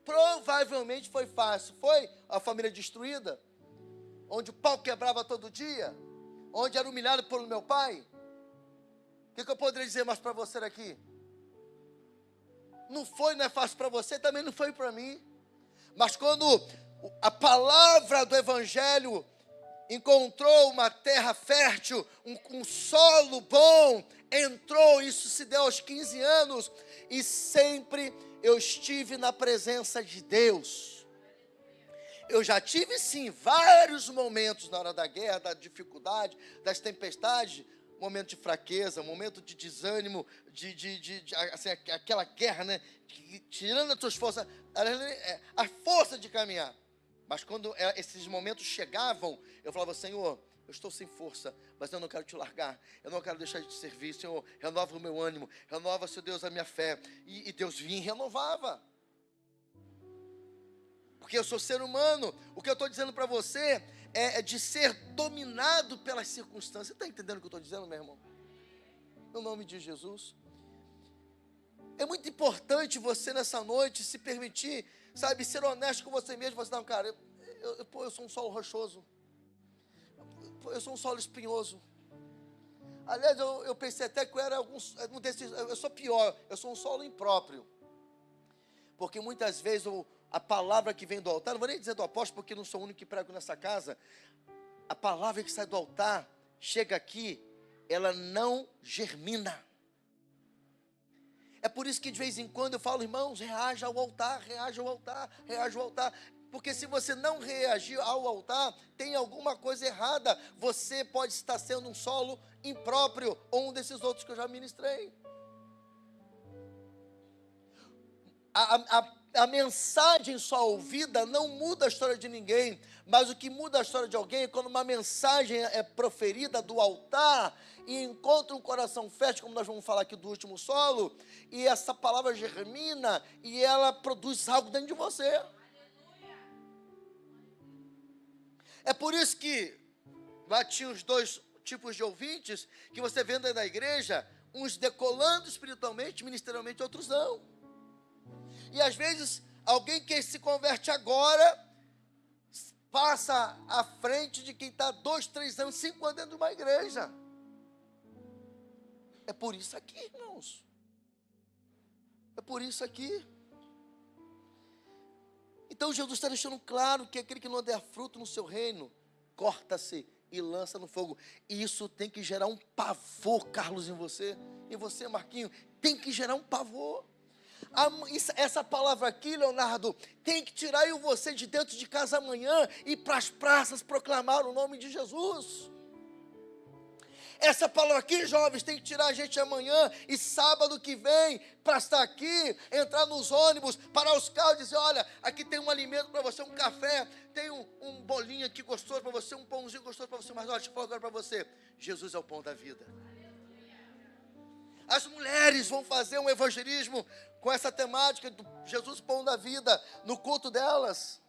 Provavelmente foi fácil. Foi a família destruída, onde o pau quebrava todo dia, onde era humilhado por meu pai. O que eu poderia dizer mais para você aqui? Não é fácil para você, também não foi para mim. Mas quando a palavra do Evangelho encontrou uma terra fértil, um solo bom, entrou, isso se deu aos 15 anos, e sempre eu estive na presença de Deus. Eu já tive sim vários momentos na hora da guerra, da dificuldade, das tempestades, momento de fraqueza, momento de desânimo, assim, aquela guerra, né, tirando as tuas forças, a força de caminhar. Mas quando esses momentos chegavam, eu falava: Senhor, eu estou sem força, mas eu não quero te largar, eu não quero deixar de te servir. Senhor, renova o meu ânimo, renova, Senhor Deus, a minha fé. E Deus vinha e renovava. Porque eu sou ser humano. O que eu estou dizendo para você é de ser dominado pelas circunstâncias. Você está entendendo o que eu estou dizendo, meu irmão? No nome de Jesus. É muito importante você nessa noite se permitir, sabe, ser honesto com você mesmo. Você não, cara, eu sou um solo rochoso. Eu sou um solo espinhoso. Aliás, eu pensei até que eu era eu sou pior, eu sou um solo impróprio. Porque muitas vezes a palavra que vem do altar, não vou nem dizer do apóstolo, porque não sou o único que prego nessa casa, a palavra que sai do altar, chega aqui, ela não germina. É por isso que de vez em quando eu falo: irmãos, reaja ao altar, reaja ao altar, reaja ao altar. Porque se você não reagir ao altar, tem alguma coisa errada. Você pode estar sendo um solo impróprio, ou um desses outros que eu já ministrei. A mensagem só ouvida não muda a história de ninguém, mas o que muda a história de alguém é quando uma mensagem é proferida do altar e encontra um coração fértil, como nós vamos falar aqui do último solo, e essa palavra germina e ela produz algo dentro de você. É por isso que lá tinha os dois tipos de ouvintes que você vê dentro da igreja, uns decolando espiritualmente, ministerialmente, outros não. E às vezes, alguém que se converte agora, passa à frente de quem está 2, 3 anos, 5 anos dentro de uma igreja. É por isso aqui, irmãos. É por isso aqui. Então Jesus está deixando claro que aquele que não der fruto no seu reino, corta-se e lança no fogo. E isso tem que gerar um pavor, Carlos, em você, Marquinho, tem que gerar um pavor. Essa palavra aqui, Leonardo, tem que tirar você de dentro de casa amanhã e para as praças proclamar o nome de Jesus. Essa palavra aqui, jovens, tem que tirar a gente amanhã e sábado que vem para estar aqui, entrar nos ônibus, parar os carros e dizer: olha, aqui tem um alimento para você, um café, tem um bolinho aqui gostoso para você, um pãozinho gostoso para você, mas olha, deixa eu falar agora para você, Jesus é o pão da vida. As mulheres vão fazer um evangelismo com essa temática do Jesus pão da vida no culto delas.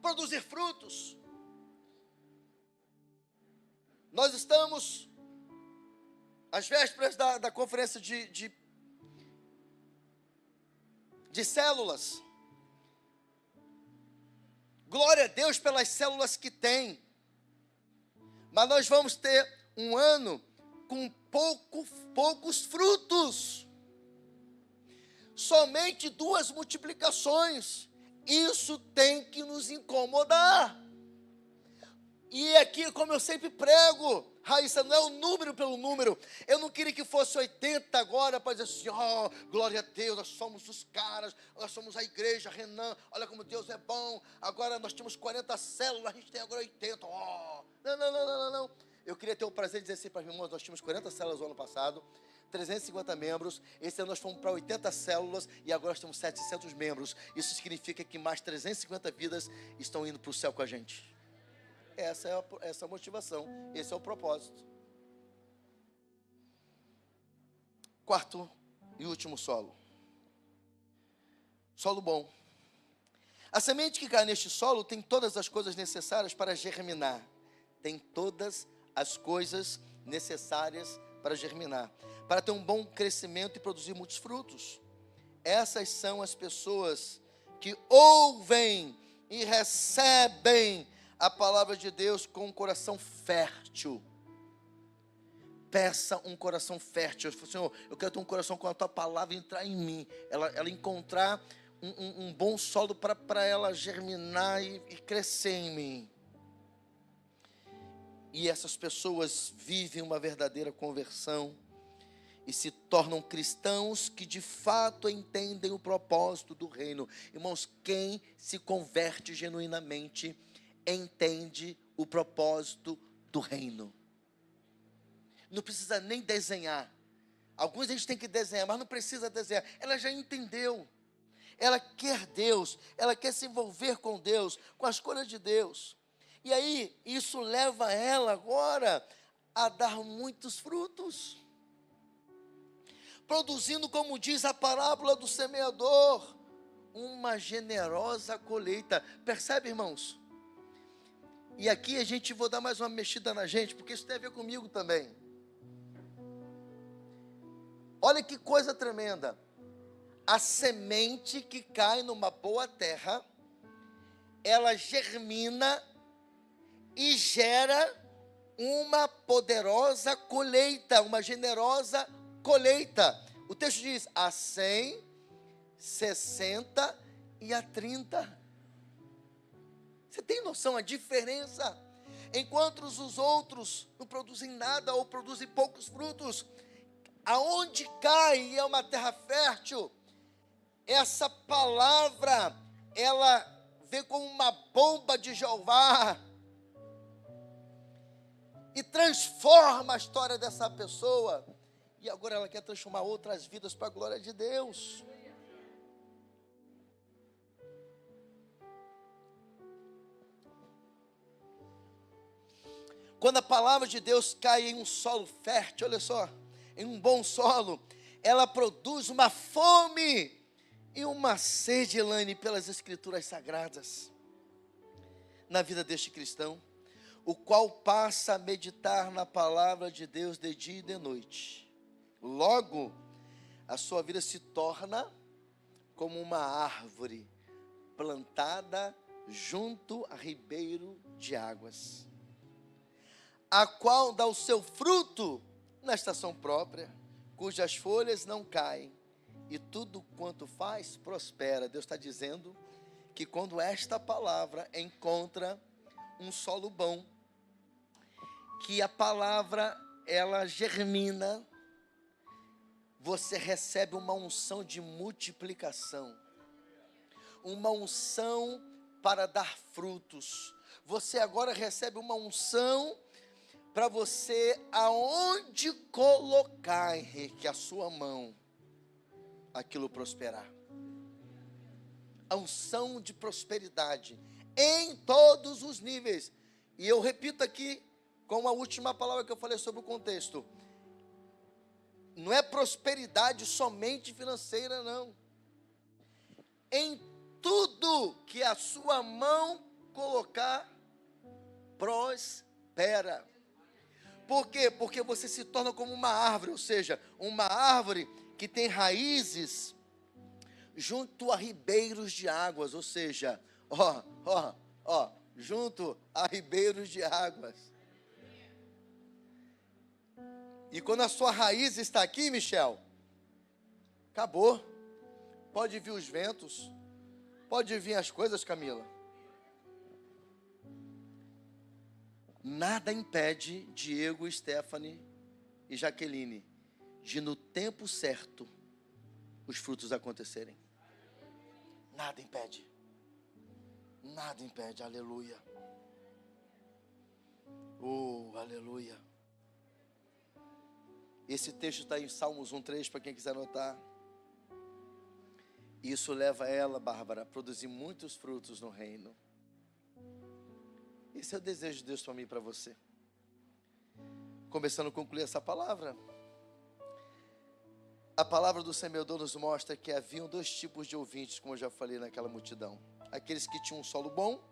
Produzir frutos. Nós estamos às vésperas da conferência de células. Glória a Deus pelas células que tem. Mas nós vamos ter um ano com poucos frutos. Somente 2 multiplicações. Isso tem que nos incomodar. E aqui, como eu sempre prego, Raíssa, não é o número pelo número. Eu não queria que fosse 80 agora para dizer assim: ó, glória a Deus, nós somos os caras, nós somos a igreja, Renan, olha como Deus é bom. Agora nós temos 40 células, a gente tem agora 80. Ó. Não. Eu queria ter o prazer de dizer assim para os irmãos: nós tínhamos 40 células no ano passado, 350 membros, esse ano nós fomos para 80 células e agora nós temos 700 membros. Isso significa que mais 350 vidas estão indo para o céu com a gente. Essa é a motivação, esse é o propósito. Quarto e último solo. Solo bom. A semente que cai neste solo tem todas as coisas necessárias para germinar. Tem todas as coisas necessárias para germinar. Para ter um bom crescimento e produzir muitos frutos. Essas são as pessoas que ouvem e recebem a palavra de Deus com um coração fértil. Peça um coração fértil. Senhor, eu quero ter um coração com a tua palavra entrar em mim. Ela encontrar um bom solo para ela germinar e crescer em mim. E essas pessoas vivem uma verdadeira conversão e se tornam cristãos que de fato entendem o propósito do reino. Irmãos, quem se converte genuinamente entende o propósito do reino. Não precisa nem desenhar. Alguns a gente tem que desenhar, mas não precisa desenhar. Ela já entendeu. Ela quer Deus, ela quer se envolver com Deus, com as coisas de Deus. E aí, isso leva ela agora a dar muitos frutos. Produzindo, como diz a parábola do semeador, uma generosa colheita. Percebe, irmãos? E aqui a gente, vou dar mais uma mexida na gente, porque isso tem a ver comigo também. Olha que coisa tremenda. A semente que cai numa boa terra, ela germina e gera uma poderosa colheita, uma generosa colheita. O texto diz a 100, 60 e a 30. Você tem noção a diferença? Enquanto os outros não produzem nada ou produzem poucos frutos, aonde cai e é uma terra fértil, essa palavra, ela vem como uma bomba de Jeová e transforma a história dessa pessoa. E agora ela quer transformar outras vidas para a glória de Deus. Quando a palavra de Deus cai em um solo fértil, olha só, em um bom solo, ela produz uma fome e uma sede, Elaine, pelas escrituras sagradas na vida deste cristão, o qual passa a meditar na palavra de Deus de dia e de noite. Logo, a sua vida se torna como uma árvore plantada junto a ribeiro de águas, a qual dá o seu fruto na estação própria, cujas folhas não caem, e tudo quanto faz prospera. Deus está dizendo que quando esta palavra encontra um solo bom, que a palavra ela germina, você recebe uma unção de multiplicação, uma unção para dar frutos. Você agora recebe uma unção para você, aonde colocar, Henrique, a sua mão, aquilo prosperar. A unção de prosperidade em todos os níveis. E eu repito aqui, com a última palavra que eu falei sobre o contexto, não é prosperidade somente financeira, não. Em tudo que a sua mão colocar, prospera. Por quê? Porque você se torna como uma árvore, ou seja, uma árvore que tem raízes junto a ribeiros de águas, ou seja, junto a ribeiros de águas. E quando a sua raiz está aqui, Michel, acabou. Pode vir os ventos, pode vir as coisas, Camila. Nada impede Diego, Stephanie e Jaqueline de no tempo certo os frutos acontecerem. Nada impede. Nada impede, aleluia. Oh, aleluia. Esse texto está em Salmos 1:3, para quem quiser anotar. Isso leva ela, Bárbara, a produzir muitos frutos no reino. Esse é o desejo de Deus para mim e para você. Começando a concluir essa palavra. A palavra do semeador nos mostra que haviam dois tipos de ouvintes, como eu já falei naquela multidão. Aqueles que tinham um solo bom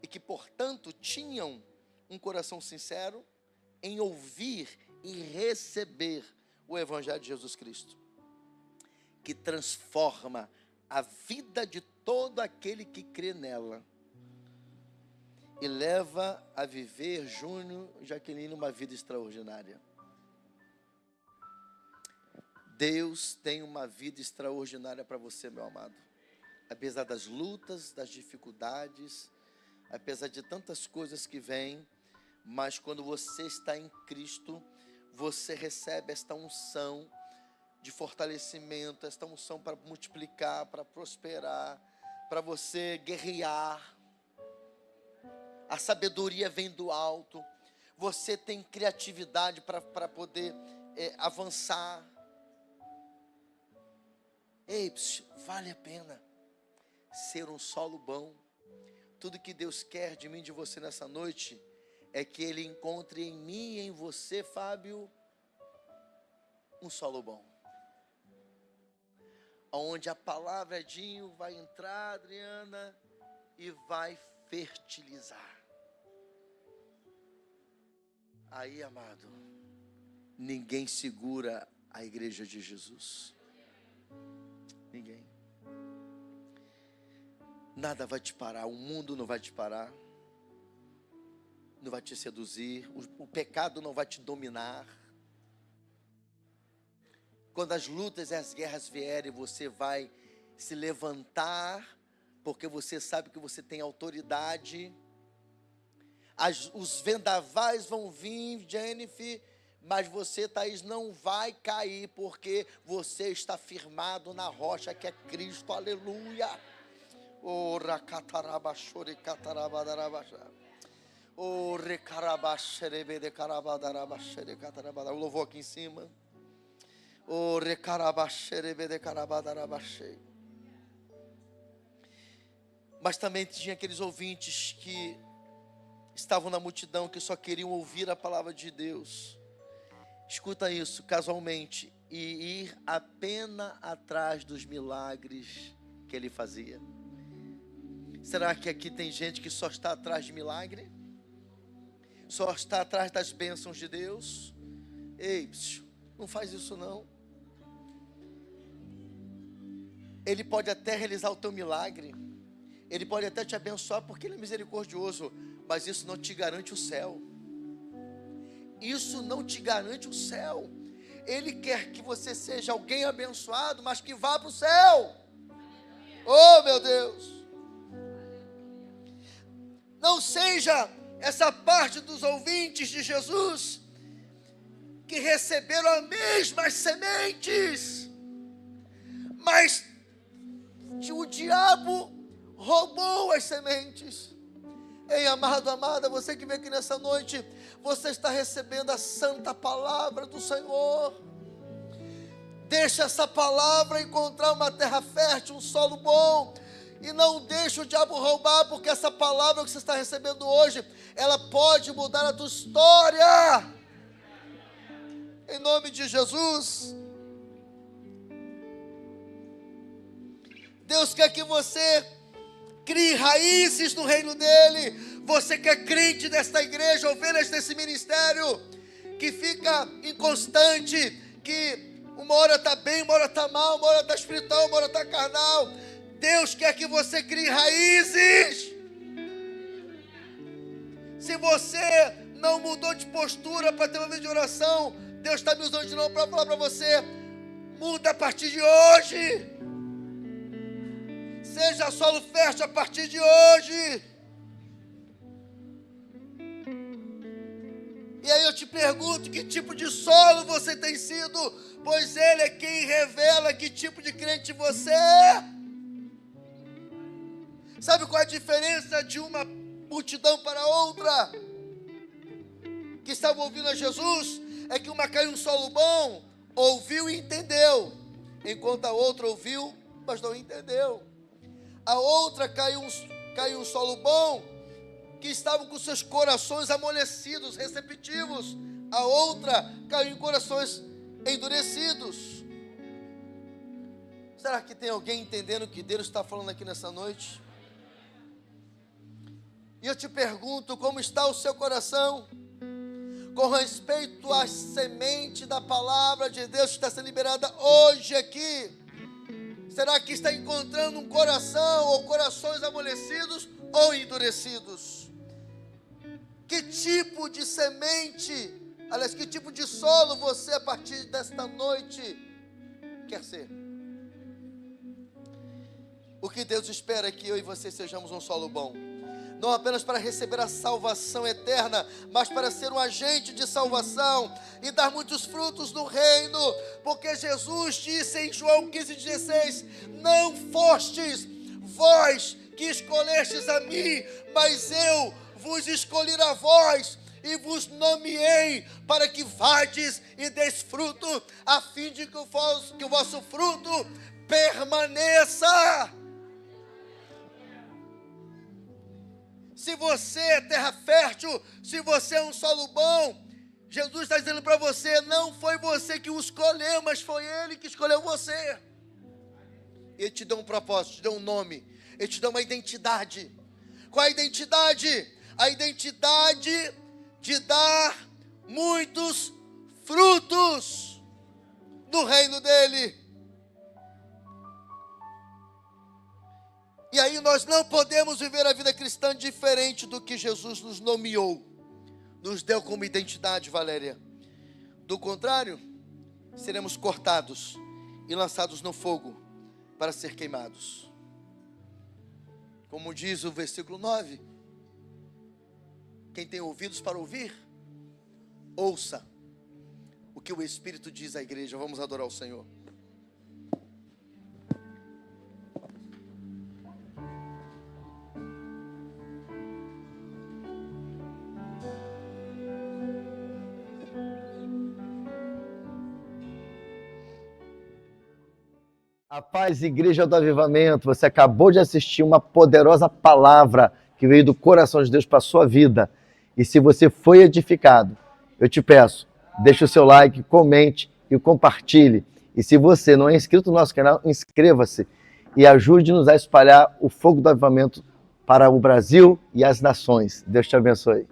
e que, portanto, tinham um coração sincero em ouvir e receber o Evangelho de Jesus Cristo, que transforma a vida de todo aquele que crê nela e leva a viver, Júnior e Jaqueline, uma vida extraordinária. Deus tem uma vida extraordinária para você, meu amado. Apesar das lutas, das dificuldades, apesar de tantas coisas que vêm, mas quando você está em Cristo, você recebe esta unção de fortalecimento, esta unção para multiplicar, para prosperar, para você guerrear. A sabedoria vem do alto. Você tem criatividade para poder avançar. Ei, vale a pena ser um solo bom. Tudo que Deus quer de mim e de você nessa noite é que Ele encontre em mim e em você, Fábio, um solo bom. Onde a palavra Dinho vai entrar, Adriana, e vai fertilizar. Aí, amado, ninguém segura a igreja de Jesus. Ninguém. Nada vai te parar, o mundo não vai te parar, não vai te seduzir, o pecado não vai te dominar. Quando as lutas e as guerras vierem, você vai se levantar, porque você sabe que você tem autoridade. Os vendavais vão vir, Jennifer, mas você, Thaís, não vai cair, porque você está firmado na rocha que é Cristo, aleluia. O racatarabachore catarabadarabachá. O recarabachere de carabadarabachere catarabadar. O louvor aqui em cima. O recarabachere de carabadarabachei. Mas também tinha aqueles ouvintes que estavam na multidão, que só queriam ouvir a palavra de Deus. Escuta isso, casualmente, e ir apenas atrás dos milagres que ele fazia. Será que aqui tem gente que só está atrás de milagre? Só está atrás das bênçãos de Deus? Ei, não faz isso não. Ele pode até realizar o teu milagre, Ele pode até te abençoar porque Ele é misericordioso, mas isso não te garante o céu. Isso não te garante o céu. Ele quer que você seja alguém abençoado, mas que vá para o céu. Oh, meu Deus. Não seja essa parte dos ouvintes de Jesus que receberam as mesmas sementes, mas o diabo roubou as sementes. Ei, amado, amada, você que vem aqui nessa noite, você está recebendo a santa palavra do Senhor. Deixa essa palavra encontrar uma terra fértil, um solo bom, e não deixe o diabo roubar, porque essa palavra que você está recebendo hoje, ela pode mudar a tua história. Em nome de Jesus. Deus quer que você crie raízes no reino dele. Você que é crente desta igreja, ovelhas desse ministério, que fica inconstante, que uma hora está bem, uma hora está mal, uma hora está espiritual, uma hora está carnal. Deus quer que você crie raízes. Se você não mudou de postura para ter uma vida de oração, Deus está me usando de novo para falar para você: muda a partir de hoje. Seja solo fértil a partir de hoje. E aí eu te pergunto, que tipo de solo você tem sido? Pois Ele é quem revela que tipo de crente você é. Sabe qual é a diferença de uma multidão para outra que estava ouvindo a Jesus? É que uma caiu um solo bom, ouviu e entendeu, enquanto a outra ouviu, mas não entendeu. A outra caiu um solo bom, que estavam com seus corações amolecidos, receptivos. A outra caiu em corações endurecidos. Será que tem alguém entendendo o que Deus está falando aqui nessa noite? E eu te pergunto, como está o seu coração com respeito à semente da palavra de Deus que está sendo liberada hoje aqui? Será que está encontrando um coração ou corações amolecidos ou endurecidos? Que tipo de semente, aliás, que tipo de solo você a partir desta noite quer ser? O que Deus espera é que eu e você sejamos um solo bom. Não apenas para receber a salvação eterna, mas para ser um agente de salvação e dar muitos frutos no reino. Porque Jesus disse em João 15,16: não fostes vós que escolhestes a mim, mas eu vos escolhi a vós e vos nomeei para que vades e deis fruto, a fim de que o vosso fruto permaneça. Se você é terra fértil, se você é um solo bom, Jesus está dizendo para você, não foi você que o escolheu, mas foi Ele que escolheu você. Ele te deu um propósito, te deu um nome, Ele te deu uma identidade. Qual é a identidade? A identidade de dar muitos frutos no reino dEle. E aí nós não podemos viver a vida cristã diferente do que Jesus nos nomeou, nos deu como identidade, Valéria. Do contrário, seremos cortados e lançados no fogo para ser queimados. Como diz o versículo 9, quem tem ouvidos para ouvir, ouça o que o Espírito diz à igreja. Vamos adorar o Senhor. A paz, Igreja do Avivamento, você acabou de assistir uma poderosa palavra que veio do coração de Deus para a sua vida. E se você foi edificado, eu te peço, deixe o seu like, comente e compartilhe. E se você não é inscrito no nosso canal, inscreva-se e ajude-nos a espalhar o fogo do avivamento para o Brasil e as nações. Deus te abençoe.